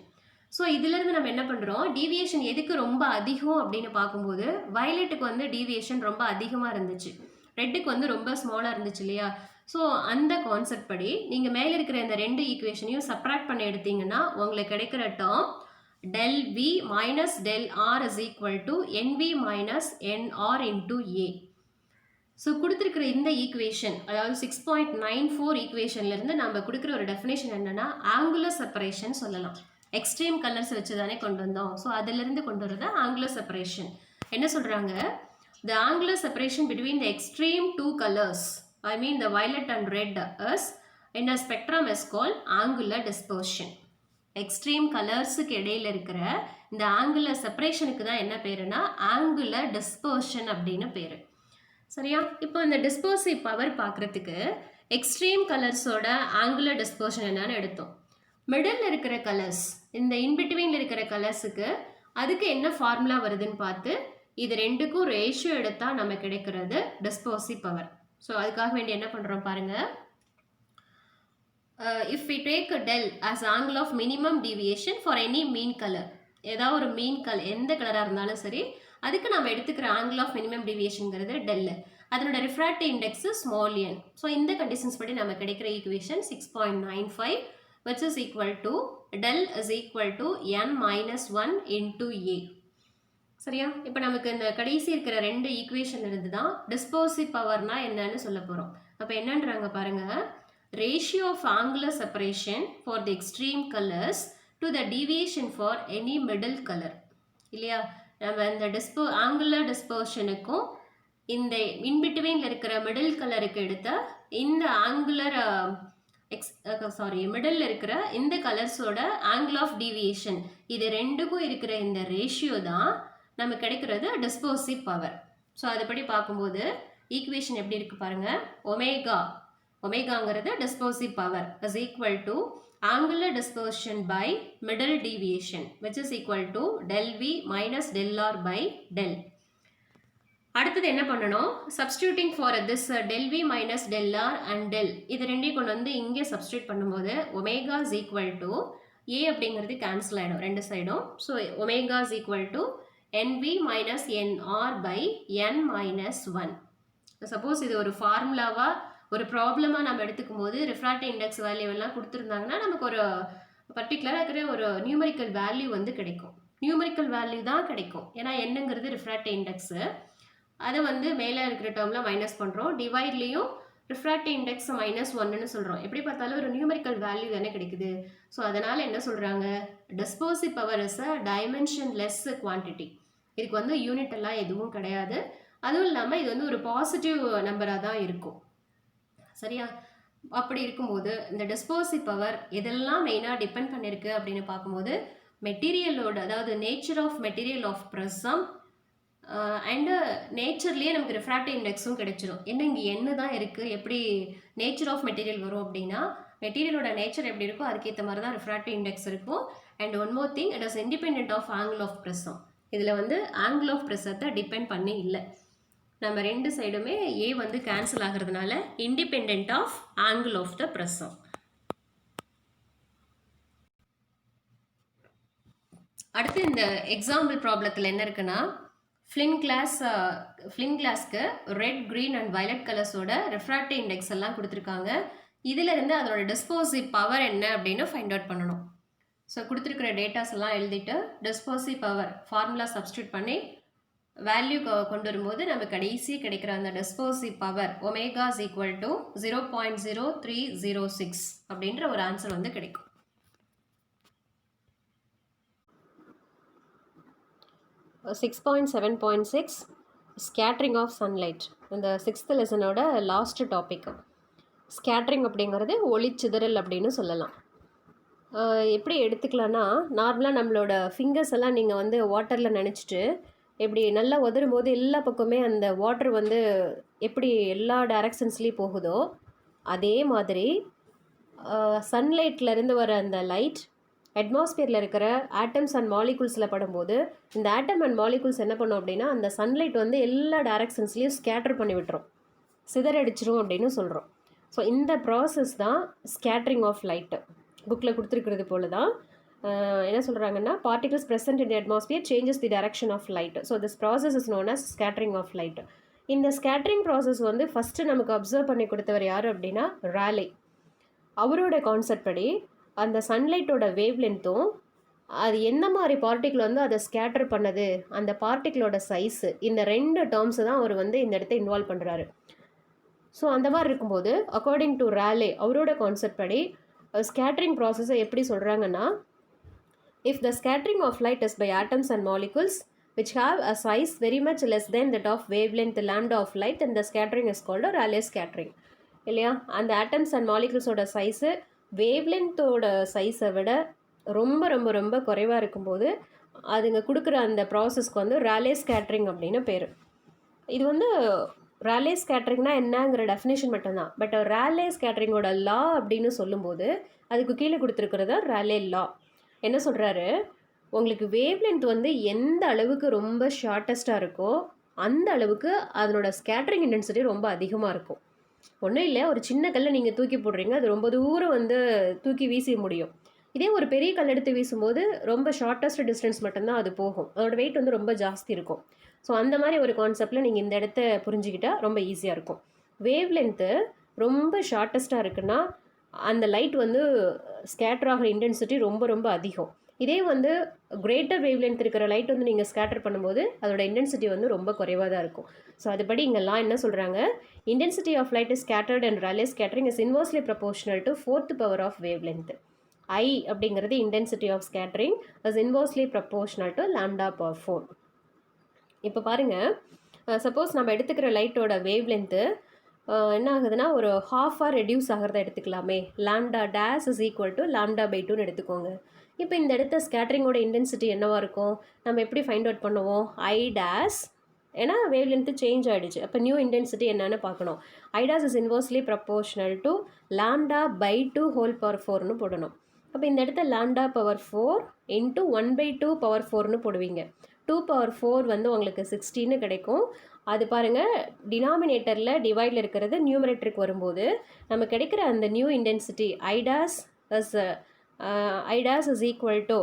So இதிலிருந்து நம்ம என்ன பண்ணுறோம், டீவியேஷன் எதுக்கு ரொம்ப அதிகம் அப்படின்னு பார்க்கும்போது வயலட்டுக்கு வந்து டீவியேஷன் ரொம்ப அதிகமாக இருந்துச்சு, ரெட்டுக்கு வந்து ரொம்ப ஸ்மாலாக இருந்துச்சு இல்லையா. ஸோ அந்த கான்செப்ட் படி நீங்கள் மேலே இருக்கிற இந்த ரெண்டு ஈக்குவேஷனையும் சப்ராக்ட் பண்ணி எடுத்தீங்கன்னா உங்களுக்கு கிடைக்கிற term del V minus del R is equal to NV minus NR into A. So கொடுத்துருக்கிற இந்த ஈக்குவேஷன், அதாவது 6.94 ஈக்குவேஷன்லேருந்து நம்ம கொடுக்குற ஒரு டெஃபினேஷன் என்னென்னா ஆங்குலர் செப்பரேஷன் சொல்லலாம். எக்ஸ்ட்ரீம் கலர்ஸ் வச்சு தானே கொண்டு வந்தோம். ஸோ அதிலிருந்து கொண்டு வரது ஆங்குலர் செப்பரேஷன். என்ன சொல்கிறாங்க, the angular separation between the extreme two colors, I mean the violet and red, is in a spectrum is called angular dispersion. Extreme கலர்ஸுக்கு இடையில இருக்கிற இந்த ஆங்குலர் செப்பரேஷனுக்கு தான் என்ன பேருனா ஆங்குலர் டிஸ்பர்ஷன் அப்படின்னு பேர். சரியா? இப்போ இந்த டிஸ்பர்சிவ் பவர் பார்க்குறதுக்கு எக்ஸ்ட்ரீம் கலர்ஸோட ஆங்குலர் டிஸ்பர்ஷன் என்னன்னு எடுத்தோம். மிடில் இருக்கிற கலர்ஸ், இந்த இன்பிட்வீனில் இருக்கிற கலர்ஸுக்கு அதுக்கு என்ன ஃபார்முலா வருதுன்னு பார்த்து இது ரெண்டுக்கும் ரேஷியோ எடுத்தால் நம்ம கிடைக்கிறது டிஸ்பர்சிவ் பவர். ஸோ அதுக்காக வேண்டி என்ன பண்ணுறோம் பாருங்கள். If we take del as angle of minimum deviation for any mean color, ஏதாவது ஒரு மீன் கலர் எந்த கலராக இருந்தாலும் சரி அதுக்கு நம்ம எடுத்துக்கிற ஆங்கிள் ஆஃப் மினிமம் டிவியேஷனுங்கிறது டெல், அதனோட refractive index small n. So இந்த கண்டிஷன்ஸ் படி நம்ம கிடைக்கிற equation 6.95 which is equal to del is equal to n minus 1 into A. சரியா? இப்போ நமக்கு இந்த கடைசி இருக்கிற ரெண்டு ஈக்குவேஷன் இருந்து தான் டிஸ்பர்சிவ் பவர்னா என்னன்னு சொல்ல போகிறோம். அப்போ என்னன்றாங்க பாருங்க, ratio of angular separation for the extreme colours to the deviation for any middle colour. இல்லையா? நம்ம இந்த ஆங்குலர் டிஸ்பர்ஷனுக்கும் இந்த இன்பிட்வீனில் இருக்கிற மிடில் கலருக்கு எடுத்த இந்த ஆங்குலர் மிடில் இருக்கிற இந்த கலர்ஸோட ஆங்கிள் ஆஃப் டீவியேஷன், இது ரெண்டுக்கும் இருக்கிற இந்த ரேஷியோ தான் நமக்கு கிடைக்கிறது டிஸ்பர்சிவ் பவர். ஸோ அதுபடி பார்க்கும்போது ஈக்குவேஷன் எப்படி இருக்கு பாருங்க, ஒமேகாங்கிறது dispersive power is equal to angular dispersion by middle deviation which is equal to del V minus del R by del. அடுத்தது என்ன பண்ணணும், substituting for this del V minus del R and del, இது ரெண்டையும் கொண்டு வந்து இங்கே substitute பண்ணும்போது omega is equal to A அப்படிங்கிறது கேன்சல் ஆகிடும் ரெண்டு சைடும். So omega is equal to NV minus NR by N minus 1. Suppose இது ஒரு ஃபார்முலாவாக ஒரு ப்ராப்ளமாக நம்ம எடுத்துக்கும் போது ரிஃப்ராக்டிவ் இண்டெக்ஸ் வேல்யூ எல்லாம் கொடுத்துருந்தாங்கன்னா நமக்கு ஒரு பர்டிகுலராக இருக்கிற ஒரு நியூமரிக்கல் வேல்யூ வந்து கிடைக்கும். நியூமரிக்கல் வேல்யூ தான் கிடைக்கும், ஏன்னா என்னங்கிறது ரிஃப்ராக்டிவ் இண்டெக்ஸு. அதை வந்து மேலே இருக்கிற டேர்மில் மைனஸ் பண்ணுறோம், டிவைட்லேயும் ரிஃப்ராக்டிவ் இண்டெக்ஸ் -1ன்னு சொல்கிறோம். எப்படி பார்த்தாலும் ஒரு நியூமரிக்கல் வேல்யூ தானே கிடைக்குது. ஸோ அதனால் என்ன சொல்கிறாங்க, dispersive power is a dimension less quantity. இதுக்கு வந்து யூனிட் எல்லாம் எதுவும் கிடையாது. அதுவும் இல்லாமல் இது வந்து ஒரு பாசிட்டிவ் நம்பராக தான் இருக்கும். சரியா? அப்படி இருக்கும்போது இந்த டிஸ்பர்சிவ் பவர் எதெல்லாம் மெயினாக டிபெண்ட் பண்ணியிருக்கு அப்படின்னு பார்க்கும்போது மெட்டீரியலோட, அதாவது nature of material of prism and நேச்சர்லேயே நமக்கு ரிஃப்ராக்டிவ் இண்டெக்ஸும் கிடைச்சிடும். என்ன இங்கே என்ன தான் இருக்குது, எப்படி நேச்சர் ஆஃப் மெட்டீரியல் வரும் அப்படின்னா மெட்டீரியலோட நேச்சர் எப்படி இருக்கோ அதுக்கேற்ற மாதிரி தான் ரிஃப்ராக்டிவ் இண்டெக்ஸ் இருக்கும். And one more thing, it is independent of angle of prism. இதில் வந்து ஆங்கிள் ஆஃப் ப்ரிசத்தை டிபெண்ட் பண்ணி இல்லை, நம்ம ரெண்டு சைடுமே ஏ வந்து கேன்சல் ஆகிறதுனால independent of angle of the prism. அடுத்து இந்த எக்ஸாம்பிள் ப்ராப்ளத்தில் என்ன இருக்குன்னா, ஃப்ளின் கிளாஸ்க்கு ரெட், க்ரீன் அண்ட் வயலட் கலர்ஸோட ரிஃப்ராக்டிவ் இண்டெக்ஸ் எல்லாம் கொடுத்துருக்காங்க. இதிலிருந்து அதோட டிஸ்பர்சிவ் பவர் என்ன அப்படின்னு ஃபைண்ட் அவுட் பண்ணணும். ஸோ கொடுத்துருக்கிற டேட்டாஸ் எல்லாம் எழுதிட்டு டிஸ்பர்சிவ் பவர் ஃபார்முலா சப்ஸ்டியூட் பண்ணி வேல்யூ கொண்டு வரும்போது நம்ம கடைசி கிடைக்கிற அந்த dispersive power omega is equal to 0.0306 அப்படின்ற ஒரு ஆன்சர் வந்து கிடைக்கும். (6.7.6) ஸ்கேட்டரிங் ஆஃப் சன்லைட், இந்த 6th லெசனோட லாஸ்ட் டாபிக். ஸ்கேட்டரிங் அப்படிங்கிறது ஒளிச்சிதறல் அப்படின்னு சொல்லலாம். எப்படி எடுத்துக்கலான்னா, நார்மலாக நம்மளோட ஃபிங்கர்ஸ் எல்லாம் நீங்கள் வந்து வாட்டரில் நனைச்சிட்டு, இப்படி நல்லா உதரும்போது எல்லா பக்கமே அந்த வாட்டர் வந்து எப்படி எல்லா டைரக்ஷன்ஸ்லேயும் போகுதோ, அதே மாதிரி சன்லைட்லேருந்து வர அந்த லைட் அட்மாஸ்பியரில் இருக்கிற ஆட்டம்ஸ் அண்ட் மாலிகுல்ஸில் படும்போது, இந்த ஆட்டம் அண்ட் மாலிகுல்ஸ் என்ன பண்ணும் அப்படின்னா, அந்த சன்லைட் வந்து எல்லா டைரக்ஷன்ஸ்லேயும் ஸ்கேட்டர் பண்ணி விட்டுரும், சிதறடிச்சிரும் அப்படின்னு சொல்கிறோம். ஸோ இந்த ப்ராசஸ் தான் ஸ்கேட்டரிங் ஆஃப் லைட்டு. புக்கில் கொடுத்துருக்கிறது போல தான் என்ன சொல்கிறாங்கன்னா, particles present in the atmosphere changes the direction of light. So this process is known as scattering of light. இந்த ஸ்கேட்டரிங் ப்ராசஸ் வந்து ஃபஸ்ட்டு நமக்கு அப்சர்வ் பண்ணி கொடுத்தவர் யார் அப்படின்னா ராலே. அவரோட கான்செப்ட் படி அந்த சன்லைட்டோட வேவ் லென்த்தும் அது என்ன மாதிரி பார்ட்டிக்கிள் வந்து அதை ஸ்கேட்டர் பண்ணது, அந்த பார்ட்டிக்கிளோட சைஸு, இந்த 2 டேர்ம்ஸை தான் அவர் வந்து இந்த இடத்த இன்வால்வ் பண்ணுறாரு. ஸோ அந்த மாதிரி இருக்கும்போது அக்கார்டிங் டு ராலே அவரோட கான்செப்ட் படி ஸ்கேட்டரிங் ப்ராசஸை எப்படி சொல்கிறாங்கன்னா, if the scattering of light is by atoms and molecules which have a size very much less than that of wavelength lambda of light, then the scattering is called a Rayleigh scattering. இல்லையா, அந்த ஆட்டம்ஸ் அண்ட் மாலிகுல்ஸோட சைஸு வேவ்லென்த்தோட சைஸை விட ரொம்ப ரொம்ப ரொம்ப குறைவாக இருக்கும்போது அதுங்க கொடுக்குற அந்த ப்ராசஸ்க்கு வந்து ராலே ஸ்கேட்டரிங் அப்படின்னு பேர். இது வந்து ராலே ஸ்கேட்டரிங்னா என்னங்கிற டெஃபினேஷன் மட்டும்தான். பட் ராலே ஸ்கேட்டரிங்கோட லா அப்படின்னு சொல்லும்போது அதுக்கு கீழே கொடுத்துருக்கிறதா ராலே லா. என்ன சொல்கிறாரு, உங்களுக்கு வேவ்லென்த் வந்து எந்த அளவுக்கு ரொம்ப ஷார்ட்டஸ்ட்டாக இருக்கோ அந்த அளவுக்கு அதனோட ஸ்கேட்டரிங் இன்டென்சிட்டி ரொம்ப அதிகமாக இருக்கும். ஒன்றும் இல்லை, ஒரு சின்ன கல்லை நீங்கள் தூக்கி போடுறீங்க, அது ரொம்ப தூரம் வந்து தூக்கி வீச முடியும். இதே ஒரு பெரிய கல் எடுத்து வீசும்போது ரொம்ப ஷார்ட்டஸ்ட் டிஸ்டன்ஸ் மட்டும்தான் அது போகும், அதோட வெயிட் வந்து ரொம்ப ஜாஸ்தி இருக்கும். ஸோ அந்த மாதிரி ஒரு கான்செப்டில் நீங்கள் இந்த இடத்த புரிஞ்சுக்கிட்டால் ரொம்ப ஈஸியாக இருக்கும். வேவ் லென்த்து ரொம்ப ஷார்ட்டஸ்ட்டாக இருக்குன்னா அந்த லைட் வந்து ஸ்கேட்டர் ஆகிற இன்டென்சிட்டி ரொம்ப ரொம்ப அதிகம். இதே வந்து கிரேட்டர் வேவ் லென்த் இருக்கிற லைட் வந்து நீங்கள் ஸ்கேட்டர் பண்ணும்போது அதோட இன்டென்சிட்டி வந்து ரொம்ப குறைவாக தான் இருக்கும். ஸோ அதுபடி இங்கெல்லாம் என்ன சொல்கிறாங்க, intensity of light is scattered and Rayleigh scattering is inversely proportional to 4th power of wavelength. I அப்படிங்கிறது intensity of scattering is inversely proportional to lambda power 4. இப்போ பாருங்கள், சப்போஸ் நம்ம எடுத்துக்கிற லைட்டோட வேவ் லென்த்து என்ன ஆகுதுன்னா ஒரு ஹாஃபாக ரெடியூஸ் ஆகிறத எடுத்துக்கலாமே. Lambda dash is equal to lambda by 2ன்னு எடுத்துக்கோங்க. இப்போ இந்த இடத்த ஸ்கேட்டரிங்கோட இன்டென்சிட்டி என்னவாக இருக்கும், நம்ம எப்படி ஃபைண்ட் அவுட் பண்ணுவோம், ஐ டேஸ், ஏன்னா வேவ் லென்த்து சேஞ்ச் ஆகிடுச்சு, அப்போ நியூ இன்டென்சிட்டி என்னன்னு பார்க்கணும். I dash is inversely proportional to lambda by 2 whole power 4ன்னு போடணும். அப்போ இந்த இடத்த லாம்டா பவர் 4 இன்ட்டு 1/2 பவர் 4ன்னு போடுவீங்க. 2 பவர் 4 வந்து உங்களுக்கு 16 கிடைக்கும். அது பாருங்கள், டினாமினேட்டரில் டிவைடில் இருக்கிறது நியூமரேட்டருக்கு வரும்போது நம்ம கிடைக்கிற அந்த new intensity I dash is equal to,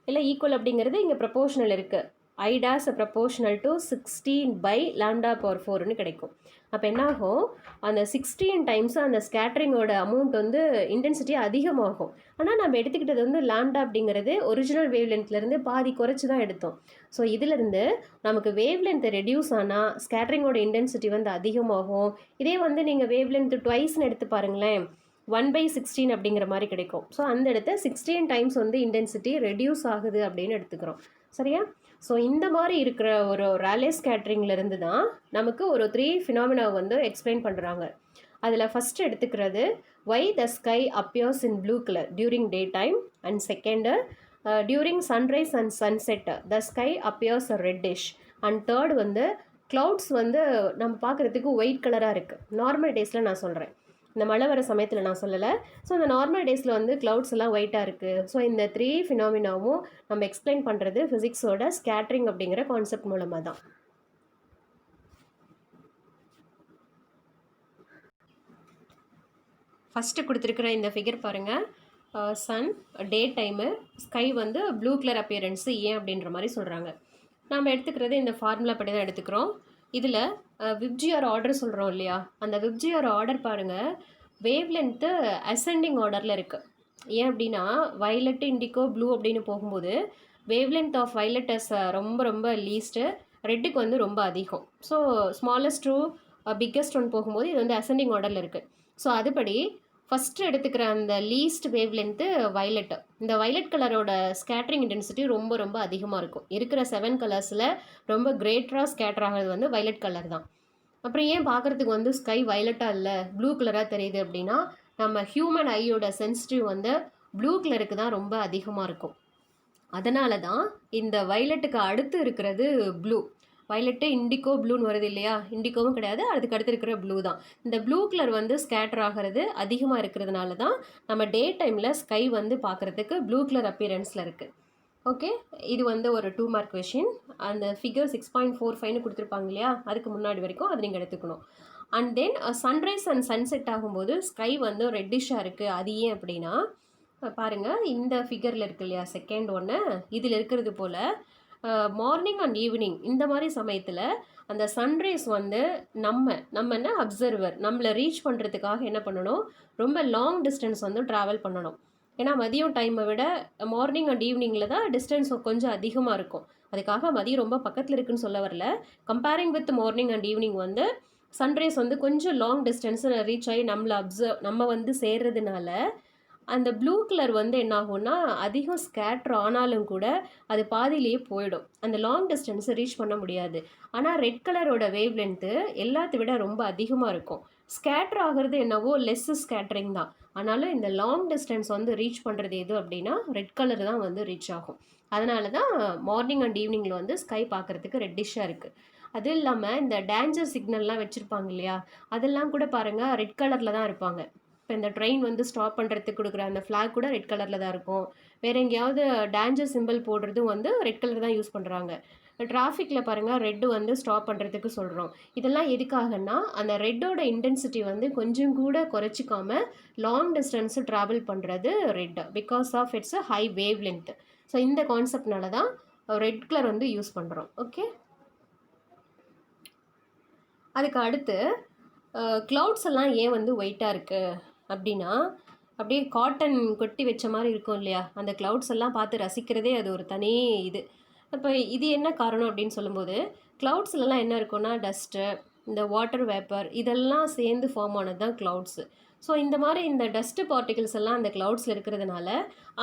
இல்லை ஈக்குவல் அப்படிங்கிறது இங்கே ப்ரப்போர்ஷனல் இருக்குது, I dash proportional to 16 by lambda power 4ன்னு கிடைக்கும். அப்போ என்னாகும், அந்த 16 டைம்ஸ் அந்த ஸ்கேட்டரிங்கோட அமௌண்ட் வந்து இன்டென்சிட்டி அதிகமாகும். ஆனால் நம்ம எடுத்துக்கிட்டது வந்து லாம்டா அப்படிங்கிறது ஒரிஜினல் வேவ் லென்த்லேருந்து பாதி குறைச்சி தான் எடுத்தோம். ஸோ இதிலிருந்து நமக்கு வேவ் லென்த் ரெடியூஸ் ஆனால் ஸ்கேட்டரிங்கோட இன்டென்சிட்டி வந்து அதிகமாகும். இதே வந்து நீங்கள் வேவ் லென்த் ட்வைஸ்ன்னு எடுத்து பாருங்களேன், 1/16 அப்படிங்கிற மாதிரி கிடைக்கும். ஸோ அந்த இடத்த 16 டைம்ஸ் வந்து இன்டென்சிட்டி ரெடியூஸ் ஆகுது அப்படின்னு எடுத்துக்கிறோம். சரியா? ஸோ இந்த மாதிரி இருக்கிற ஒரு ராலே ஸ்கேட்டரிங்லேருந்து தான் நமக்கு ஒரு 3 ஃபினாமினா வந்து எக்ஸ்பிளைன் பண்ணுறாங்க. அதில் ஃபஸ்ட்டு எடுத்துக்கிறது why the sky appears in blue colour during day time, and second during sunrise and sunset the sky appears reddish, and third வந்து க்ளவுட்ஸ் வந்து நம்ம பார்க்குறதுக்கு ஒயிட் கலராக இருக்குது. நார்மல் டேஸில் நான் சொல்கிறேன், இந்த மழை வர சமயத்தில் நான் சொல்லலை. ஸோ இந்த நார்மல் டேஸில் வந்து க்ளவுட்ஸ் எல்லாம் ஒயிட்டாக இருக்குது. ஸோ இந்த 3 ஃபினாமினாவும் நம்ம எக்ஸ்பிளைன் பண்ணுறது ஃபிசிக்ஸோட ஸ்கேட்டரிங் அப்படிங்கிற கான்செப்ட் மூலமாக தான். ஃபஸ்ட்டு கொடுத்துருக்குற இந்த ஃபிகர் பாருங்கள், சன் டே டைமு, ஸ்கை வந்து ப்ளூ கலர் அப்பியரன்ஸு ஏன் அப்படின்ற மாதிரி சொல்கிறாங்க. நம்ம எடுத்துக்கிறது இந்த ஃபார்முலா படி தான் எடுத்துக்கிறோம். இதில் விப்ஜிஆர் ஆர்டர் சொல்கிறோம் இல்லையா, அந்த விப்ஜிஆர் ஆர்டர் பாருங்கள், வேவ் லென்த்து அசெண்டிங் ஆர்டரில் இருக்குது. ஏன் அப்படின்னா வயலட்டு, இண்டிகோ, ப்ளூ அப்படின்னு போகும்போது wavelength of violet is ரொம்ப ரொம்ப லீஸ்ட்டு, ரெட்டுக்கு வந்து ரொம்ப அதிகம். So smallest to biggest one போகும்போது இது வந்து அசெண்டிங் ஆர்டரில் இருக்குது. ஸோ அதுபடி ஃபஸ்ட்டு எடுத்துக்கிற அந்த லீஸ்ட் வேவ் லென்த்து வயலட்டு. இந்த வயலட் கலரோட ஸ்கேட்டரிங் இன்டென்சிட்டி ரொம்ப ரொம்ப அதிகமாக இருக்கும். இருக்கிற 7 கலர்ஸில் ரொம்ப கிரேட்டராக ஸ்கேட்டர் ஆகிறது வந்து வயலட் கலர் தான். அப்புறம் ஏன் பார்க்குறதுக்கு வந்து ஸ்கை வயலட்டாக இல்லை ப்ளூ கலராக தெரியுது அப்படின்னா, நம்ம ஹியூமன் ஐயோட சென்சிட்டிவ் வந்து ப்ளூ கலருக்கு தான் ரொம்ப அதிகமாக இருக்கும். அதனால தான் இந்த வயலட்டுக்கு அடுத்து இருக்கிறது ப்ளூ. வயலட்டு இண்டிகோ ப்ளூன்னு வருது இல்லையா, இண்டிகோவும் கிடையாது, அதுக்கு அடுத்து இருக்கிற ப்ளூ தான். இந்த ப்ளூ கலர் வந்து ஸ்கேட்டர் ஆகிறது அதிகமாக இருக்கிறதுனால தான் நம்ம டே டைமில் ஸ்கை வந்து பார்க்குறதுக்கு ப்ளூ கலர் அப்பியரன்ஸில் இருக்குது. ஓகே, இது வந்து ஒரு 2 மார்க் கொஷின். அந்த ஃபிகர் 6.45ன்னு கொடுத்துருப்பாங்க இல்லையா, அதுக்கு முன்னாடி வரைக்கும் அது நீங்கள் எடுத்துக்கணும். And then sunrise and sunset ஆகும்போது ஸ்கை வந்து ரெட்டிஷாக இருக்குது. அது ஏன் அப்படின்னா பாருங்கள், இந்த ஃபிகரில் இருக்கு இல்லையா செகண்ட் ஒன்று, இதில் இருக்கிறது போல் மார்னிங் அண்ட் ஈவினிங் இந்த மாதிரி சமயத்தில் அந்த சன்ரைஸ் வந்து நம்ம அப்சர்வர் நம்மளை ரீச் பண்ணுறதுக்காக என்ன பண்ணணும், ரொம்ப லாங் டிஸ்டன்ஸ் வந்து ட்ராவல் பண்ணணும். ஏன்னா மதியம் டைமை விட மார்னிங் அண்ட் ஈவினிங்கில் தான் டிஸ்டன்ஸ் கொஞ்சம் அதிகமாக இருக்கும். அதுக்காக மதியம் ரொம்ப பக்கத்தில் இருக்குன்னு சொல்ல வரல. Comparing with morning and evening வந்து சன்ரைஸ் வந்து கொஞ்சம் லாங் டிஸ்டன்ஸை ரீச் ஆகி நம்ம வந்து சேர்றதுனால அந்த ப்ளூ கலர் வந்து என்ன ஆகும்னா அதிகம் ஸ்கேட்ரு ஆனாலும் கூட அது பாதியிலேயே போயிடும். அந்த லாங் டிஸ்டன்ஸை ரீச் பண்ண முடியாது. ஆனால் ரெட் கலரோட வேவ் லென்த்து எல்லாத்தை விட ரொம்ப அதிகமாக இருக்கும். ஸ்கேட்ரு ஆகிறது என்னவோ லெஸ் ஸ்கேட்ரிங் தான். ஆனாலும் இந்த லாங் டிஸ்டன்ஸ் வந்து ரீச் பண்ணுறது எது அப்படின்னா ரெட் கலர் தான் வந்து ரீச் ஆகும். அதனால தான் மார்னிங் அண்ட் ஈவினிங்கில் வந்து ஸ்கை பார்க்குறதுக்கு ரெட்டிஷாக இருக்குது. அது இல்லாமல் இந்த டேஞ்சர் சிக்னல்லாம் வச்சுருப்பாங்க இல்லையா, அதெல்லாம் கூட பாருங்கள் ரெட் கலரில் தான் இருப்பாங்க. இப்போ இந்த ட்ரெயின் வந்து ஸ்டாப் பண்ணுறதுக்கு கொடுக்குற அந்த ஃப்ளாக் கூட ரெட் கலரில் தான் இருக்கும். வேறு எங்கேயாவது டேஞ்சர் சிம்பிள் போடுறதும் வந்து ரெட் கலர் தான் யூஸ் பண்ணுறாங்க. டிராஃபிக்கில் பாருங்கள் ரெட்டு வந்து ஸ்டாப் பண்ணுறதுக்கு சொல்கிறோம். இதெல்லாம் எதுக்காகன்னா அந்த ரெட்டோட இன்டென்சிட்டி வந்து கொஞ்சம் கூட குறைச்சிக்காம லாங் டிஸ்டன்ஸு ட்ராவல் பண்ணுறது red, because of it's a high wavelength. So இந்த கான்செப்ட்னால தான் ரெட் கலர் வந்து யூஸ் பண்ணுறோம். ஓகே, அதுக்கு அடுத்து க்ளவுட்ஸ் எல்லாம் ஏன் வந்து ஒயிட்டாக இருக்குது அப்படின்னா, அப்படியே காட்டன் கொட்டி வச்ச மாதிரி இருக்கும் இல்லையா, அந்த க்ளவுட்ஸ் எல்லாம் பார்த்து ரசிக்கிறதே அது ஒரு தனி இது. இப்போ இது என்ன காரணம் அப்படின்னு சொல்லும்போது, க்ளவுட்ஸ்லாம் என்ன இருக்குன்னா டஸ்ட்டு, இந்த வாட்டர் வேப்பர் இதெல்லாம் சேர்ந்து ஃபார்ம் ஆனது தான் க்ளவுட்ஸு. ஸோ இந்த மாதிரி இந்த டஸ்ட்டு பார்ட்டிகிள்ஸ் எல்லாம் அந்த க்ளவுட்ஸில் இருக்கிறதுனால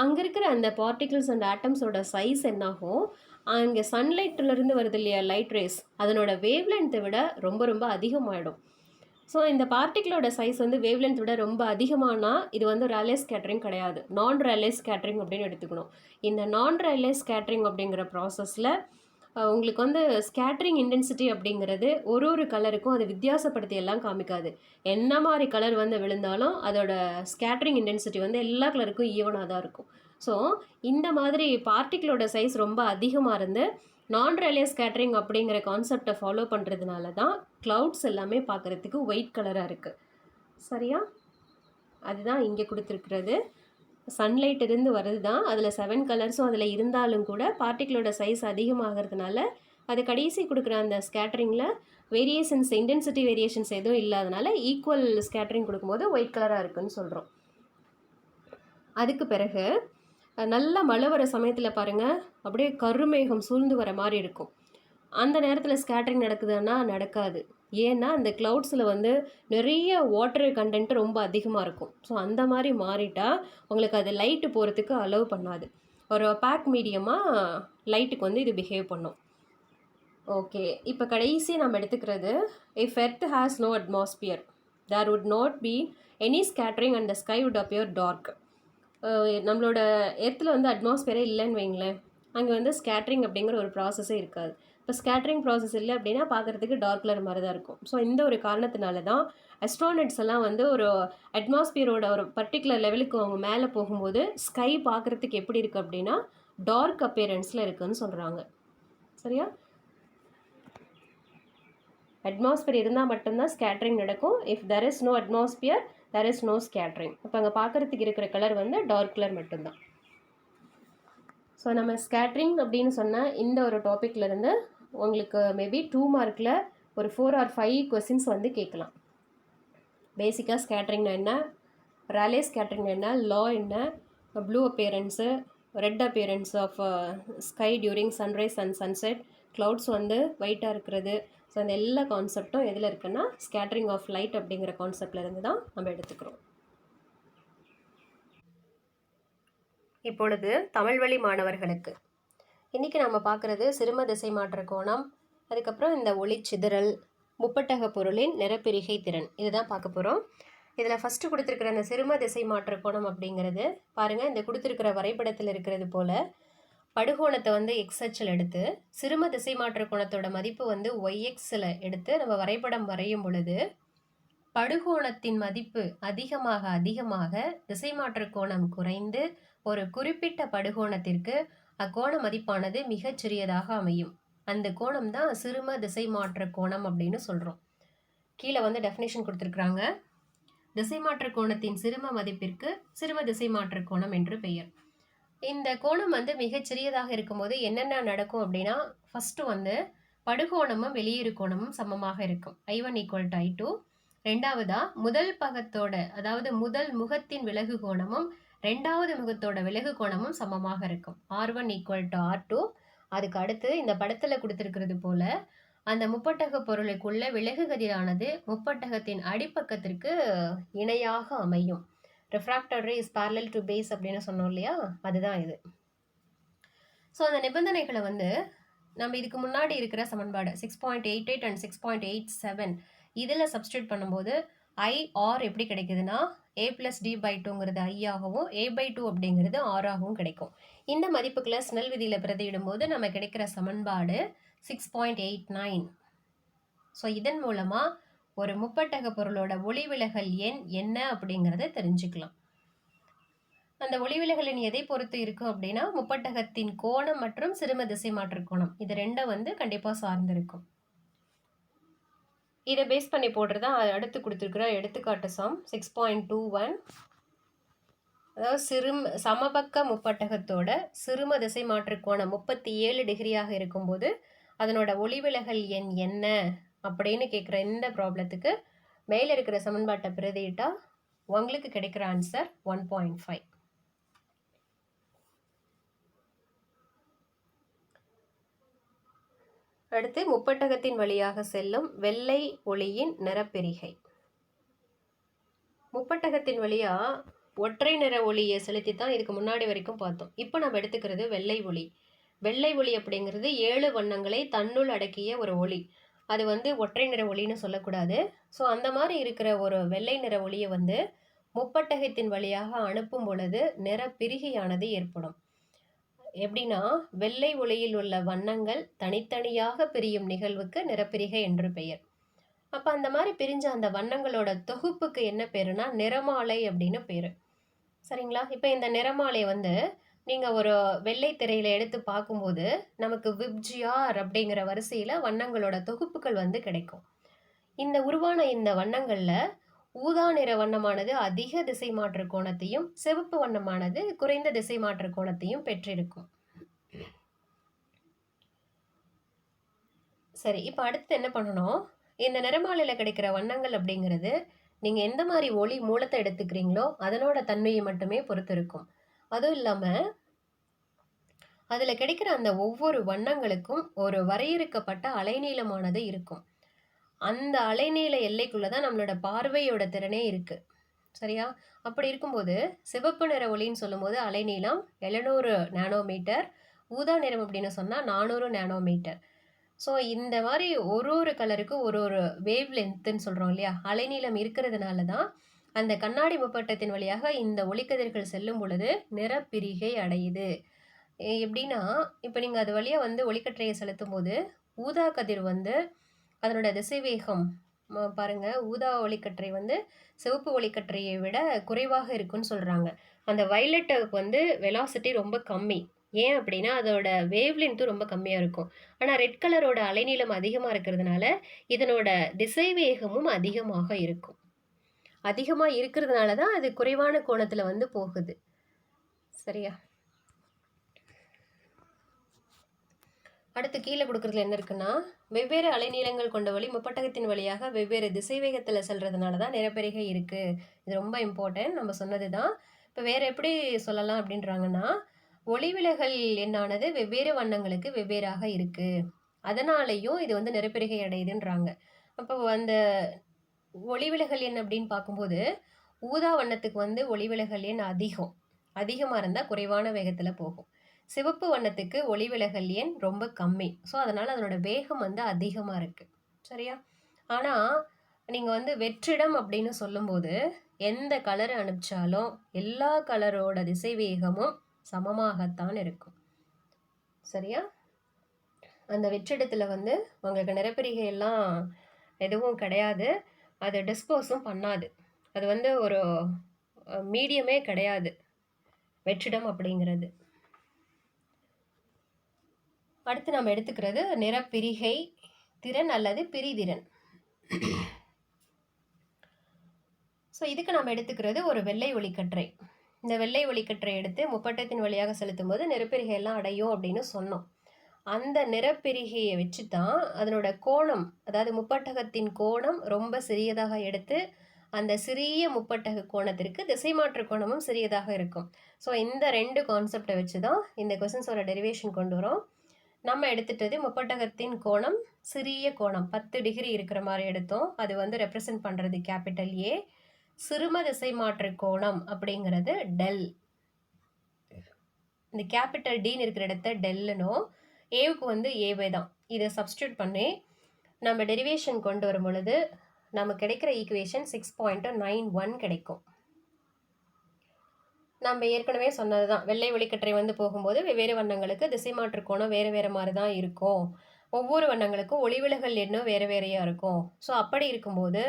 அங்கே இருக்கிற அந்த பார்ட்டிகிள்ஸ் அண்ட் ஆட்டம்ஸோட சைஸ் என்னாகும், அங்கே சன்லைட்டிலேருந்து வருது இல்லையா லைட் ரேஸ், அதனோட வேவ் லென்த்தை விட ரொம்ப ரொம்ப அதிகமாகிடும். ஸோ இந்த பார்ட்டிகளோட சைஸ் வந்து வேவ் லென்த் விட ரொம்ப அதிகமானால் இது வந்து ரேலே ஸ்கேட்டரிங் கிடையாது, நான் ரேலே ஸ்கேட்டரிங் அப்படின்னு எடுத்துக்கணும். இந்த நான் ரேலே ஸ்கேட்டரிங் அப்படிங்கிற ப்ராசஸில் உங்களுக்கு வந்து ஸ்கேட்டரிங் இன்டென்சிட்டி அப்படிங்கிறது ஒரு கலருக்கும் அது வித்தியாசப்படுத்தி எல்லாம் காமிக்காது. என்ன மாதிரி கலர் வந்து விழுந்தாலும் அதோட ஸ்கேட்டரிங் இன்டென்சிட்டி வந்து எல்லா கலருக்கும் ஈவனாக தான் இருக்கும். ஸோ இந்த மாதிரி பார்ட்டிகளோட சைஸ் ரொம்ப அதிகமாக இருந்து நான் ரேலே ஸ்கேட்டரிங் அப்படிங்கிற கான்செப்டை ஃபாலோ பண்ணுறதுனால தான் க்ளவுட்ஸ் எல்லாமே பார்க்குறதுக்கு ஒயிட் கலராக இருக்குது. சரியா, அதுதான் இங்கே கொடுத்துருக்கிறது. சன்லைட் இருந்து வருது தான், அதில் 7 கலர்ஸும் அதில் இருந்தாலும் கூட பார்ட்டிகளோட சைஸ் அதிகமாகிறதுனால அது கடைசி கொடுக்குற அந்த ஸ்கேட்டரிங்கில் வேரியேஷன்ஸ் இன்டென்சிட்டி வேரியேஷன்ஸ் எதுவும் இல்லாதனால ஈக்குவல் ஸ்கேட்டரிங் கொடுக்கும்போது ஒயிட் கலராக இருக்குதுன்னு சொல்கிறோம். அதுக்கு பிறகு நல்லா மழை வர சமயத்தில் பாருங்கள் அப்படியே கருமேகம் சூழ்ந்து வர மாதிரி இருக்கும். அந்த நேரத்தில் ஸ்கேட்டரிங் நடக்குதுன்னா நடக்காது. ஏன்னா அந்த க்ளவுட்ஸில் வந்து நிறைய வாட்டர் கண்டென்ட் ரொம்ப அதிகமாக இருக்கும். ஸோ அந்த மாதிரி மாறிட்டால் உங்களுக்கு அது லைட்டு போகிறதுக்கு அலோவ் பண்ணாது. ஒரு பேக் மீடியமாக லைட்டுக்கு வந்து இது பிஹேவ் பண்ணும். ஓகே, இப்போ கடைசி நம்ம எடுத்துக்கிறது, if earth has no atmosphere there would not be any scattering and the sky would appear dark. நம்மளோட எர்த்தில் வந்து அட்மாஸ்பியரே இல்லைன்னு வைங்களேன், அங்கே வந்து ஸ்கேட்டரிங் அப்படிங்கிற ஒரு ப்ராசஸே இருக்காது. இப்போ ஸ்கேட்டரிங் ப்ராசஸ் இல்லை அப்படின்னா பார்க்குறதுக்கு டார்க் கலர் மாதிரி தான் இருக்கும். ஸோ இந்த ஒரு காரணத்தினால தான் அஸ்ட்ரானட்ஸ் எல்லாம் வந்து ஒரு அட்மாஸ்பியரோட ஒரு பர்டிகுலர் லெவலுக்கு அவங்க மேலே போகும்போது ஸ்கை பார்க்குறதுக்கு எப்படி இருக்குது அப்படின்னா டார்க் அப்பியரன்ஸில் இருக்குதுன்னு சொல்கிறாங்க. சரியா, அட்மாஸ்பியர் இருந்தால் மட்டும்தான் ஸ்கேட்டரிங் நடக்கும். If there is no atmosphere there is no scattering. இப்போ அங்கே பார்க்குறதுக்கு இருக்கிற கலர் வந்து டார்க் கலர் மட்டும்தான். ஸோ நம்ம ஸ்கேட்டரிங் அப்படின்னு சொன்னால் இந்த ஒரு டாப்பிக்லேருந்து உங்களுக்கு மேபி 2 மார்க்கில் ஒரு 4 or 5 கொஸ்டின்ஸ் வந்து கேட்கலாம். பேசிக்காக ஸ்கேட்டரிங்னா என்ன, ரேலே ஸ்கேட்டரிங் என்ன, லா என்ன, blue appearance, red appearance of sky during sunrise and sunset, clouds வந்து ஒயிட்டாக இருக்கிறது. ஸோ அந்த எல்லா கான்செப்டும் எதில் இருக்குன்னா ஸ்கேட்டரிங் ஆஃப் லைட் அப்படிங்கிற கான்செப்ட்லேருந்து தான் நம்ம எடுத்துக்கிறோம். இப்பொழுது தமிழ் வழி மாணவர்களுக்கு இன்றைக்கி நம்ம பார்க்குறது சிறும திசை மாற்ற கோணம், அதுக்கப்புறம் இந்த ஒளி சிதறல், முப்பட்டக பொருளின் நிறப்பிரிகை திறன், இதுதான் பார்க்க போகிறோம். இதில் ஃபஸ்ட்டு கொடுத்துருக்குற அந்த சிறும திசை மாற்ற கோணம் அப்படிங்கிறது பாருங்கள், இந்த கொடுத்துருக்கிற வரைபடத்தில் இருக்கிறது போல் படுகோணத்தை வந்து எக்ஸ் அச்சில் எடுத்து சிறும திசை மாற்ற கோணத்தோட மதிப்பு வந்து ஒய்எக்ஸில் எடுத்து நம்ம வரைபடம் வரையும் பொழுது படுகோணத்தின் மதிப்பு அதிகமாக அதிகமாக திசை மாற்ற கோணம் குறைந்து ஒரு குறிப்பிட்ட படுகோணத்திற்கு அக்கோண மதிப்பானது மிகச் சிறியதாக அமையும். அந்த கோணம் தான் சிறும திசை மாற்ற கோணம் அப்படின்னு சொல்கிறோம். கீழே வந்து டெஃபினேஷன் கொடுத்துருக்குறாங்க. திசை மாற்ற கோணத்தின் சிறும மதிப்பிற்கு சிறும திசை மாற்ற கோணம் என்று பெயர். இந்த கோணம் வந்து மிகச் சிறியதாக இருக்கும்போது என்னென்ன நடக்கும் அப்படின்னா, ஃபஸ்ட்டு வந்து படுகோணமும் வெளியீடு கோணமும் சமமாக இருக்கும். I1 equal to I2. ரெண்டாவதா முதல் பகத்தோட அதாவது முதல் முகத்தின் விலகு கோணமும் ரெண்டாவது முகத்தோட விலகு கோணமும் சமமாக இருக்கும். R1 equal to R2. அதுக்கு அடுத்து இந்த படத்தில் கொடுத்துருக்கிறது போல அந்த முப்பட்டக பொருளுக்குள்ள விலகு கதிரானது முப்பட்டகத்தின் அடிப்பக்கத்திற்கு இணையாக அமையும். Refracted ray is parallel to base அப்படின்னு சொன்னோம் இல்லையா, அதுதான் இது. ஸோ அந்த நிபந்தனைகளை வந்து நம்ம இதுக்கு முன்னாடி இருக்கிற சமன்பாடு 6.88 அண்ட் 6.87 இதில் சப்ஸ்டியூட் பண்ணும்போது IR எப்படி கிடைக்குதுன்னா A+D/2ங்கிறது I ஆகவும் A/2 அப்படிங்கிறது R ஆகவும் கிடைக்கும். இந்த மதிப்புகளை ஸ்னெல் விதியில் பிரதியிடும் போது நம்ம கிடைக்கிற சமன்பாடு 6.89. ஸோ இதன் மூலமாக ஒரு முப்பட்டக பொருளோட ஒளிவிலகல் எண் என்ன அப்படிங்கிறத தெரிஞ்சுக்கலாம். அந்த ஒளிவிலகல் எண் எதை பொறுத்து இருக்கும் அப்படின்னா முப்பட்டகத்தின் கோணம் மற்றும் சிறும திசை மாற்ற கோணம் இது ரெண்டும் வந்து கண்டிப்பாக சார்ந்திருக்கும். இதை பேஸ் பண்ணி போடுறதா அடுத்து கொடுத்துருக்குற எடுத்துக்காட்டு சம் 6.21. அதாவது சமபக்க முப்பட்டகத்தோட சிறும திசை மாற்ற கோணம் 37 டிகிரியாக இருக்கும்போது அதனோட ஒளிவிலகல் எண் என்ன அப்படின்னு கேட்குற இந்த ப்ராப்ளத்துக்கு மேலே இருக்கிற சமன்பாட்டை பிரதியிட்டா உங்களுக்கு கிடைக்கிற ஆன்சர் 1.5. அடுத்து முப்பட்டகத்தின் வழியாக செல்லும் வெள்ளை ஒளியின் நிறப்பிரிகை. முப்பட்டகத்தின் வழியா ஒற்றை நிற ஒளியை செலுத்தி தான் இதுக்கு முன்னாடி வரைக்கும் பார்த்தோம். இப்போ நம்ம எடுத்துக்கிறது வெள்ளை ஒளி. வெள்ளை ஒளி அப்படிங்கிறது 7 வண்ணங்களை தன்னுள் அடக்கிய ஒரு ஒளி. அது வந்து ஒற்றை நிற ஒளின்னு சொல்லக்கூடாது. ஸோ அந்த மாதிரி இருக்கிற ஒரு வெள்ளை நிற ஒளியை வந்து முப்பட்டகத்தின் வழியாக அனுப்பும் பொழுது நிறப்பிரிகையானது ஏற்படும். எப்படின்னா வெள்ளை ஒளியில் உள்ள வண்ணங்கள் தனித்தனியாக பிரியும் நிகழ்வுக்கு நிறப்பிரிகை என்று பெயர். அப்போ அந்த மாதிரி பிரிஞ்ச அந்த வண்ணங்களோட தொகுப்புக்கு என்ன பேருனா நிறமாலை அப்படின்னு பேர். சரிங்களா? இப்போ இந்த நிறமாலை வந்து நீங்கள் ஒரு வெள்ளை திரையில் எடுத்து பார்க்கும்போது நமக்கு விப்ஜிஆர் அப்படிங்கிற வரிசையில் வண்ணங்களோட தொகுப்புகள் வந்து கிடைக்கும். இந்த உருவான இந்த வண்ணங்களில் ஊதா நிற வண்ணமானது அதிக திசை மாற்ற கோணத்தையும் சிவப்பு வண்ணமானது குறைந்த திசை மாற்ற கோணத்தையும் பெற்றிருக்கும். சரி, இப்போ அடுத்து என்ன பண்ணணும், இந்த நிறமாலையில் கிடைக்கிற வண்ணங்கள் அப்படிங்கிறது நீங்கள் எந்த மாதிரி ஒளி மூலத்தை எடுத்துக்கிறீங்களோ அதனோட தன்மையை மட்டுமே பொறுத்து இருக்கும். அதுவும் இல்லாமல் அதில் கிடைக்கிற அந்த ஒவ்வொரு வண்ணங்களுக்கும் ஒரு வரையறுக்கப்பட்ட அலைநீளமானது இருக்கும். அந்த அலைநீள எல்லைக்குள்ளே தான் நம்மளோட பார்வையோட திறனே இருக்குது. சரியா? அப்படி இருக்கும்போது சிவப்பு நிற ஒளின்னு சொல்லும்போது அலைநீளம் 700 நானோமீட்டர், ஊதா நிறம் அப்படின்னு சொன்னால் 400 நானோமீட்டர். ஸோ இந்த மாதிரி ஒரு ஒரு கலருக்கும் ஒரு ஒரு வேவ் லென்த்துன்னு சொல்கிறோம் இல்லையா, அலைநீளம் இருக்கிறதுனால தான் அந்த கண்ணாடி முப்பட்டத்தின் வழியாக இந்த ஒளிக்கதிர்கள் செல்லும் பொழுது நிறப்பிரிகை அடையுது. எப்படின்னா இப்போ நீங்கள் அது வழியாக வந்து ஒளிக்கற்றையை செலுத்தும் போது ஊதா கதிர் வந்து அதனோட திசைவேகம் பாருங்கள், ஊதா ஒளிக்கற்றை வந்து சிவப்பு ஒளிக்கற்றையை விட குறைவாக இருக்குன்னு சொல்கிறாங்க. அந்த வயலட்டுக்கு வந்து வெலாசிட்டி ரொம்ப கம்மி. ஏன் அப்படின்னா அதோட வேவ் லென்த்தும் ரொம்ப கம்மியாக இருக்கும். ஆனால் ரெட் கலரோட அலைநீளம் அதிகமாக இருக்கிறதுனால இதனோட திசைவேகமும் அதிகமாக இருக்கும். அதிகமாக இருக்கிறதுனால தான் அது குறைவான கோணத்தில் வந்து போகுது. சரியா? அடுத்து கீழே கொடுக்குறதுல என்ன இருக்குன்னா, வெவ்வேறு அலைநீளங்கள் கொண்ட ஒளி முப்பட்டகத்தின் வழியாக வெவ்வேறு திசைவேகத்தில் செல்றதுனால தான் நிறப்பிரிகை இருக்குது. இது ரொம்ப இம்பார்ட்டன்ட், நம்ம சொன்னது தான். இப்போ வேறு எப்படி சொல்லலாம் அப்படின்றாங்கன்னா, ஒளிவிலகல் எண்ணானது வெவ்வேறு வண்ணங்களுக்கு வெவ்வேறாக இருக்குது, அதனாலையும் இது வந்து நிறப்பிரிகை அடையுதுன்றாங்க. அப்போ அந்த ஒளிவிலகல் எண் அப்படின்னு பார்க்கும்போது ஊதா வண்ணத்துக்கு வந்து ஒளிவிலகல் எண் அதிகமாக இருந்தால் குறைவான வேகத்தில் போகும். சிவப்பு வண்ணத்துக்கு ஒளிவிலகல் எண் ரொம்ப கம்மி. ஸோ அதனால் அதனோட வேகம் வந்து அதிகமாக இருக்குது. சரியா? ஆனால் நீங்கள் வந்து வெற்றிடம் அப்படின்னு சொல்லும்போது எந்த கலர் அனுப்பிச்சாலும் எல்லா கலரோட திசைவேகமும் சமமாகத்தான் இருக்கும். சரியா? அந்த வெற்றிடத்தில் வந்து உங்களுக்கு நிறப்பிரிகை எல்லாம் எதுவும் கிடையாது, அது டிஸ்போஸும் பண்ணாது. அது வந்து ஒரு மீடியமே கிடையாது வெற்றிடம் அப்படிங்கிறது. அடுத்து நம்ம எடுத்துக்கிறது நிறப்பிரிகை திறன் அல்லது பிரிதிறன். ஸோ இதுக்கு நம்ம எடுத்துக்கிறது ஒரு வெள்ளை ஒளிக்கற்றை. இந்த வெள்ளை ஒளிக்கற்றை எடுத்து முப்பட்டத்தின் வழியாக செலுத்தும் போது நிறப்பிரிகை எல்லாம் அடையும் அப்படின்னு சொன்னோம். அந்த நிறப்பிரிகையை வச்சு தான் அதனோட கோணம், அதாவது முப்பட்டகத்தின் கோணம் ரொம்ப சிறியதாக எடுத்து அந்த சிறிய முப்பட்டக கோணத்திற்கு திசை மாற்று கோணமும் சிறியதாக இருக்கும். ஸோ இந்த 2 கான்செப்டை வச்சு தான் இந்த கொஸ்டின்ஸோட டெரிவேஷன் கொண்டு வரோம். நம்ம எடுத்துட்டது முப்பட்டகத்தின் கோணம் சிறிய கோணம் 10 டிகிரி இருக்கிற மாதிரி எடுத்தோம். அது வந்து ரெப்ரசன்ட் பண்ணுறது கேபிட்டல் ஏ. சிறும திசை மாற்று கோணம் அப்படிங்கிறது டெல். இந்த கேபிட்டல் டின்னு இருக்கிற இடத்த டெல்லுனோ, ஏவுக்கு வந்து ஏவே தான். இதை சப்ஸ்டியூட் பண்ணி நம்ம டெரிவேஷன் கொண்டு வரும் பொழுது நமக்கு கிடைக்கிற ஈக்குவேஷன் 6.91 கிடைக்கும். நம்ம ஏற்கனவே சொன்னது தான், வெள்ளை ஒளிக்கற்றை வந்து போகும்போது வெவ்வேறு வண்ணங்களுக்கு திசை மாற்று கோணம் வேறு வேறு மாதிரி தான் இருக்கும். ஒவ்வொரு வண்ணங்களுக்கும் ஒளிவிலகல் எண்ணும் வேறு வேறையாக இருக்கும். ஸோ அப்படி இருக்கும்போது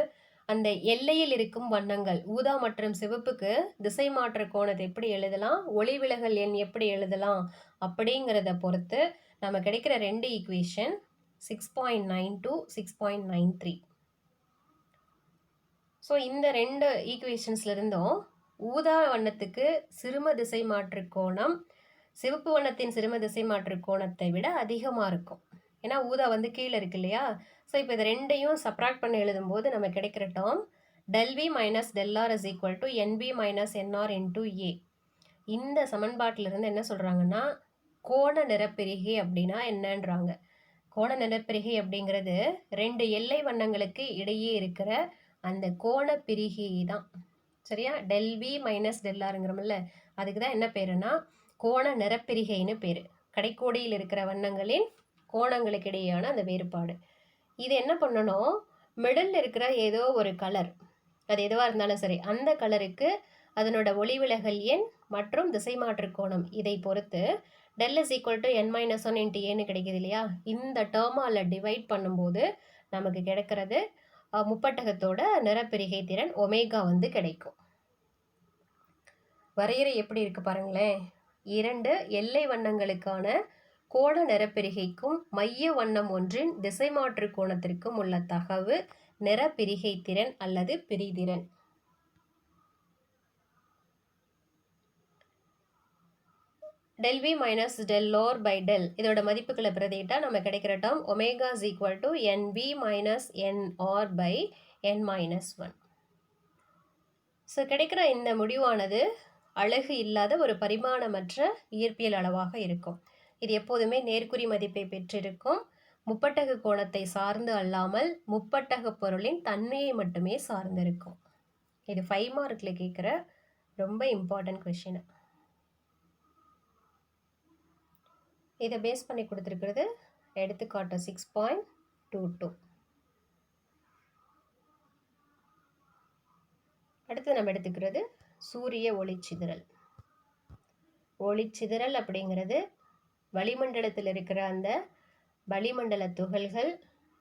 அந்த எல்லையில் இருக்கும் வண்ணங்கள் ஊதா மற்றும் சிவப்புக்கு திசை மாற்று கோணத்தை எப்படி எழுதலாம், ஒளிவிலகல் எண் எப்படி எழுதலாம் அப்படிங்கிறத பொறுத்து நம்ம கிடைக்கிற 2 ஈக்குவேஷன் 6.92, 6.93. ஸோ இந்த 2 ஈக்குவேஷன்ஸ்ல இருந்தும் ஊதா வண்ணத்துக்கு சிறும திசை மாற்று கோணம் சிவப்பு வண்ணத்தின் சிறும திசை மாற்று கோணத்தை விட அதிகமாக இருக்கும். ஏன்னா ஊதா வந்து கீழே இருக்கு இல்லையா? ஸோ இப்போ இது 2ஐயும் சப்ராக்ட் பண்ணி எழுதும்போது நம்ம கிடைக்கிற term del v minus del r is equal to NV minus NR into A. இந்த சமன்பாட்டிலிருந்து என்ன சொல்கிறாங்கன்னா கோண நிறப்பிரிகை அப்படின்னா என்னன்றாங்க. கோண நிறப்பிரிகை அப்படிங்கிறது 2 எல்லை வண்ணங்களுக்கு இடையே இருக்கிற அந்த கோண பிரிகை தான். சரியா? del v மைனஸ் del rங்கிறோம்ல, அதுக்கு தான் என்ன பேருன்னா கோண நிறப்பிரிகைன்னு பேர். கடைக்கோடியில் இருக்கிற வண்ணங்களின் கோணங்களுக்கு இடையேயான அந்த வேறுபாடு. இது என்ன பண்ணணும், மிடில் இருக்கிற ஏதோ ஒரு கலர், அது எதுவாக இருந்தாலும் சரி, அந்த கலருக்கு அதனோட ஒளிவிலகல் எண் மற்றும் திசை மாற்று கோணம் இதை பொறுத்து del is equal to n minus 1 into ஏன்னு கிடைக்குது இல்லையா? இந்த டேர்மால் டிவைட் பண்ணும்போது நமக்கு கிடைக்கிறது முப்பட்டகத்தோட நிறப்பிரிகை திறன் ஒமேகா வந்து கிடைக்கும். வரையறை எப்படி இருக்கு பாருங்களேன். 2 எல்லை வண்ணங்களுக்கான கோண நிறப்பிரிகைக்கும் மைய வண்ணம் ஒன்றின் திசை மாற்று கோணத்திற்கும் உள்ள தகவு நிறப்பிரிகை திறன் அல்லது பிரிதிறன். del v minus del r by del இதோட மதிப்புகளை பிரதியிட்டா நம்ம கிடைக்கிற term omega is equal to NV minus NR by n minus 1. So கிடைக்கிற இந்த முடிவானது அழகு இல்லாத ஒரு பரிமாணமற்ற இயற்பியல் அளவாக இருக்கும். இது எப்போதுமே நேர்குறி மதிப்பை பெற்றிருக்கும். முப்பட்டக கோணத்தை சார்ந்து அல்லாமல் முப்பட்டக பொருளின் தன்மையை மட்டுமே சார்ந்திருக்கும். இது 5 மார்க்ல கேட்குற ரொம்ப இம்பார்ட்டன்ட் கொஷின். இதை பேஸ் பண்ணி கொடுத்துருக்கிறது எடுத்துக்காட்டு 6.22. அடுத்து நம்ம எடுத்துக்கிறது சூரிய ஒளிச்சிதறல். ஒளிச்சிதறல் அப்படிங்கிறது வளிமண்டலத்தில் இருக்கிற அந்த வளிமண்டல துகள்கள்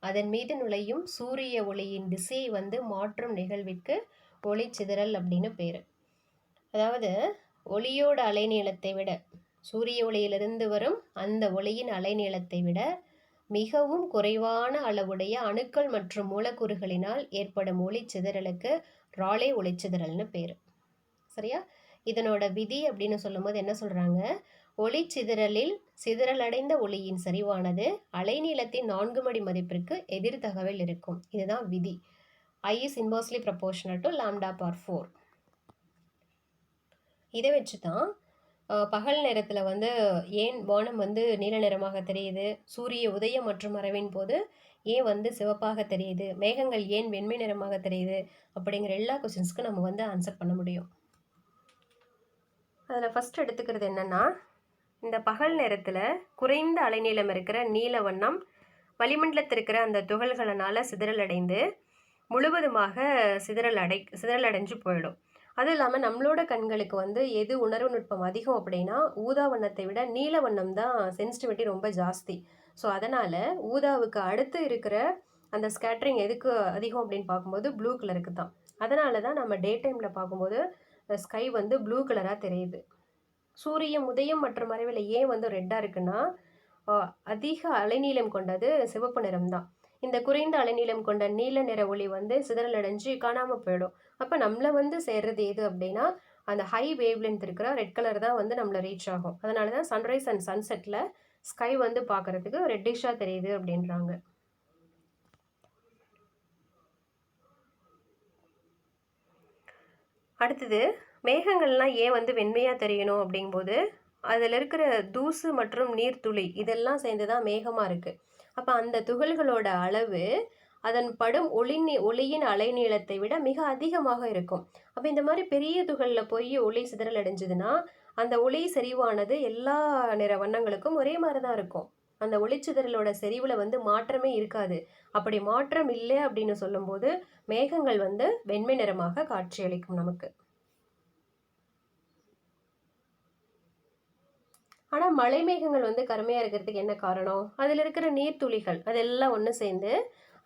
அதன் மீது நுழையும் சூரிய ஒளியின் திசையை வந்து மாற்றும் நிகழ்விற்கு ஒளிச்சிதறல் அப்படின்னு பேர். அதாவது ஒளியோட அலைநீளத்தை விட, சூரிய ஒளியிலிருந்து வரும் அந்த ஒளியின் அலைநீளத்தை விட மிகவும் குறைவான அளவுடைய அணுக்கள் மற்றும் மூலக்கூறுகளினால் ஏற்படும் ஒளிச்சிதறலுக்கு ராலே ஒளிச்சிதறல்னு பேர். சரியா? இதனோட விதி அப்படின்னு சொல்லும்போது என்ன சொல்கிறாங்க, ஒளிச்சிதறலில் சிதறலடைந்த ஒளியின் சரிவானது அலைநீளத்தின் 4 மடி மதிப்பிற்கு எதிர் தகவல் இருக்கும். இதுதான் விதி. I is inversely proportional to lambda power 4. இதை வச்சு தான் பகல் நேரத்தில் வந்து ஏன் வானம் வந்து நீல நிறமாக தெரியுது, சூரிய உதயம் மற்றும் மறைவின் போது ஏன் வந்து சிவப்பாக தெரியுது, மேகங்கள் ஏன் வெண்மை நிறமாக தெரியுது அப்படிங்கிற எல்லா கொஸ்டின்ஸ்க்கும் நம்ம வந்து ஆன்சர் பண்ண முடியும். அதில் ஃபஸ்ட் எடுத்துக்கிறது என்னென்னா, இந்த பகல் நேரத்தில் குறைந்த அலைநீளம் இருக்கிற நீல வண்ணம் வளிமண்டலத்தில் இருக்கிற அந்த துகள்களினால் சிதறலடைந்து முழுவதுமாக சிதறலடைஞ்சு போயிடும். அதுவும் இல்லாமல் நம்மளோட கண்களுக்கு வந்து எது உணர்வு நுட்பம் அதிகம் அப்படின்னா ஊதா வண்ணத்தை விட நீல வண்ணம் தான் சென்சிட்டிவிட்டி ரொம்ப ஜாஸ்தி. ஸோ அதனால் ஊதாவுக்கு அடுத்து இருக்கிற அந்த ஸ்கேட்டரிங் எதுக்கு அதிகம் அப்படின்னு பார்க்கும்போது ப்ளூ கலருக்கு தான். அதனால தான் நம்ம டே டைமில் பார்க்கும்போது ஸ்கை வந்து ப்ளூ கலராக தெரியுது. சூரியன் உதயம் மற்றும் மறைவில் ஏன் வந்து ரெட்டாக இருக்குன்னா அதிக அலைநீளம் கொண்டது சிவப்பு நிறம் தான். இந்த குறைந்த அலைநீளம் கொண்ட நீல நிற ஒளி வந்து சிதறலடைஞ்சு காணாமல் போயிடும். அப்போ நம்மளை வந்து சேர்றது எது அப்படின்னா அந்த ஹை வேவ் லென்த் இருக்கிற ரெட் கலர் தான் வந்து நம்மளை ரீச் ஆகும். அதனால தான் சன்ரைஸ் அண்ட் சன்செட்டில் ஸ்கை வந்து பார்க்குறதுக்கு ரெட்டிஷாக தெரியுது அப்படின்றாங்க. அடுத்தது மேகங்கள்லாம் ஏன் வந்து வெண்மையாக தெரியணும் அப்படிங்கும்போது அதில் இருக்கிற தூசு மற்றும் நீர்த்துளி இதெல்லாம் சேர்ந்து தான் மேகமாக இருக்குது. அப்போ அந்த துகள்களோட அளவு அதன் படும் ஒளியின் அலைநீளத்தை விட மிக அதிகமாக இருக்கும். அப்போ இந்த மாதிரி பெரிய துகளில் போய் ஒளி சிதறல் அடைஞ்சதுன்னா அந்த ஒளி செறிவானது எல்லா நிற வண்ணங்களுக்கும் ஒரே மாதிரி தான் இருக்கும். அந்த ஒளிச்சிதறலோட செறிவில் வந்து மாற்றமே இருக்காது. அப்படி மாற்றம் இல்லை அப்படின்னு சொல்லும்போது மேகங்கள் வந்து வெண்மை நிறமாக காட்சியளிக்கும் நமக்கு. ஆனால் மழை மேகங்கள் வந்து கருமையாக இருக்கிறதுக்கு என்ன காரணம்? அதில் இருக்கிற நீர்த்துளிகள் அதெல்லாம் ஒன்று சேர்ந்து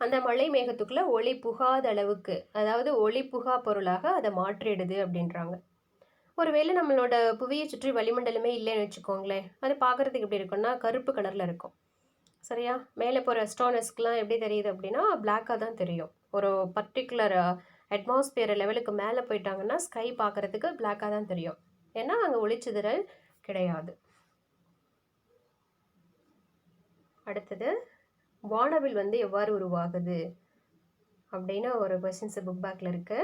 அந்த மழை மேகத்துக்குள்ளே ஒளி புகாத அளவுக்கு, அதாவது ஒளி புகா பொருளாக அதை மாற்றிடுது அப்படின்றாங்க. ஒருவேளை நம்மளோட புவியை சுற்றி வளிமண்டலமே இல்லைன்னு வச்சுக்கோங்களேன், அது பார்க்குறதுக்கு எப்படி இருக்குன்னா கருப்பு கலரில் இருக்கும். சரியா? மேலே போகிற அஸ்ட்ரானட்ஸ்க்குலாம் எப்படி தெரியுது அப்படின்னா பிளாக்காக தான் தெரியும். ஒரு பர்டிகுலர் அட்மாஸ்பியர் லெவலுக்கு மேலே போயிட்டாங்கன்னா ஸ்கை பார்க்குறதுக்கு பிளாக்காக தான் தெரியும். ஏன்னா அங்கே ஒளிச்சிதறல் கிடையாது. அடுத்தது வானவில் வந்து எவ்வாறு உருவாகுது அப்படின்னு ஒரு கொஸ்டின்ஸ் புக் பேக்கில் இருக்கு.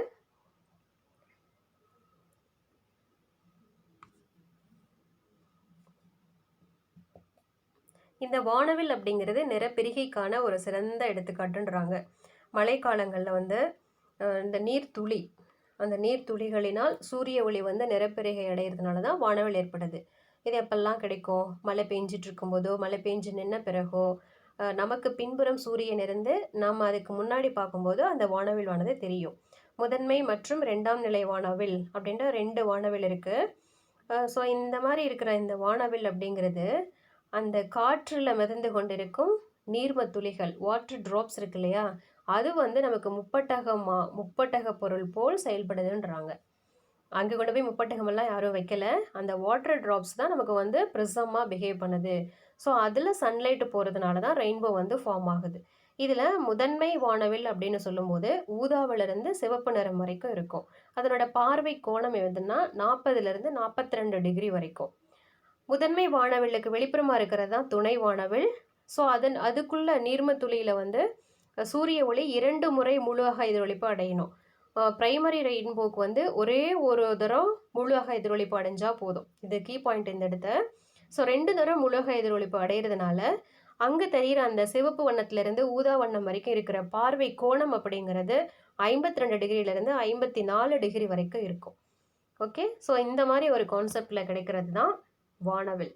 இந்த வானவில் அப்படிங்கிறது நிறப்பிரிகைக்கான ஒரு சிறந்த எடுத்துக்காட்டுன்றாங்க. மழைக்காலங்களில் வந்து இந்த நீர்த்துளி அந்த நீர்த்துளிகளினால் சூரிய ஒளி வந்து நிறப்பிரிகை அடைகிறதுனால தான் வானவில் ஏற்படுது. இது எப்பெல்லாம் கிடைக்கும்? மழை பெஞ்சிட்டு இருக்கும்போதோ மழை பெஞ்சு நின்ன பிறகோ நமக்கு பின்புறம் சூரியன் இருந்து நாம் அதுக்கு முன்னாடி பார்க்கும்போது அந்த வானவில் வானது தெரியும். முதன்மை மற்றும் 2ஆம் நிலை வானவில் அப்படின்ற 2 வானவில் இருக்குது. ஸோ இந்த மாதிரி இருக்கிற இந்த வானவில் அப்படிங்கிறது அந்த காற்றில் மிதந்து கொண்டிருக்கும் நீர்ம துளிகள் வாட்டர் ட்ராப்ஸ் இருக்கு இல்லையா, அது வந்து நமக்கு முப்பட்டக பொருள் போல் செயல்படுதுன்றாங்க. அங்கே கொண்டு போய் முப்பட்டகமெல்லாம் யாரும் வைக்கல, அந்த வாட்டர் ட்ராப்ஸ் தான் நமக்கு வந்து ப்ரிசமாக பிஹேவ் பண்ணுது. ஸோ அதில் சன்லைட்டு போகிறதுனால தான் ரெயின்போ வந்து ஃபார்ம் ஆகுது. இதில் முதன்மை வானவில் அப்படின்னு சொல்லும்போது ஊதாவிலிருந்து சிவப்பு நிறம் வரைக்கும் இருக்கும். அதனோட பார்வை கோணம் எதுன்னா 40லிருந்து 42 டிகிரி வரைக்கும். முதன்மை வானவிலுக்கு வெளிப்புறமாக இருக்கிறது தான் துணை வானவில். ஸோ அதுக்குள்ள நீர்ம துளியில் வந்து சூரிய ஒளி 2 முறை முழுவாக எதிரொலிப்பு அடையணும். பிரைமரி ரெயின்போக்கு வந்து ஒரே ஒரு தரம் முழுவாக எதிரொலிப்பு அடைஞ்சால் போதும். இது கீ பாயிண்ட் இந்த இடத்த. ஸோ 2 தரம் முழுவாக எதிரொலிப்பு அடைகிறதுனால அங்கே தெரிகிற அந்த சிவப்பு வண்ணத்திலிருந்து ஊதா வண்ணம் வரைக்கும் இருக்கிற பார்வை கோணம் அப்படிங்கிறது 52 டிகிரியிலேருந்து 54 டிகிரி வரைக்கும் இருக்கும். ஓகே, ஸோ இந்த மாதிரி ஒரு கான்செப்டில் கிடைக்கிறது தான் வானவில்.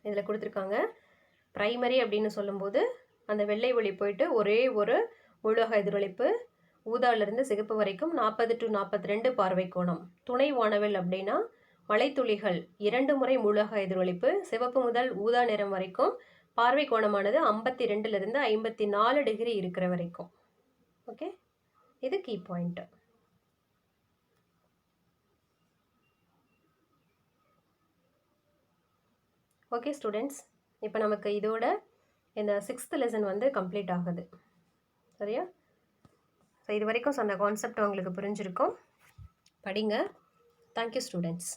இதில் கொடுத்துருக்காங்க பிரைமரி அப்படின்னு சொல்லும்போது அந்த வெள்ளை ஒளி போயிட்டு ஒரே ஒரு முழுவாக எதிரொலிப்பு, ஊதாவிலிருந்து சிகப்பு வரைக்கும் 40 to 42 பார்வை கோணம். துணை வானவில் அப்படின்னா மலைத்துளிகள் 2 முறை முழுவாக எதிரொலிப்பு, சிவப்பு முதல் ஊதா நிறம் வரைக்கும் பார்வை கோணமானது 52லிருந்து 54 டிகிரி இருக்கிற வரைக்கும். ஓகே, இது கீ பாயிண்ட். ஓகே ஸ்டூடெண்ட்ஸ், இப்போ நமக்கு இதோட இந்த 6th லெசன் வந்து கம்ப்ளீட் ஆகுது. சரியா? ஸோ இது வரைக்கும் சொன்ன கான்செப்ட் உங்களுக்கு புரிஞ்சிருக்கும். படிங்க. Thank you students.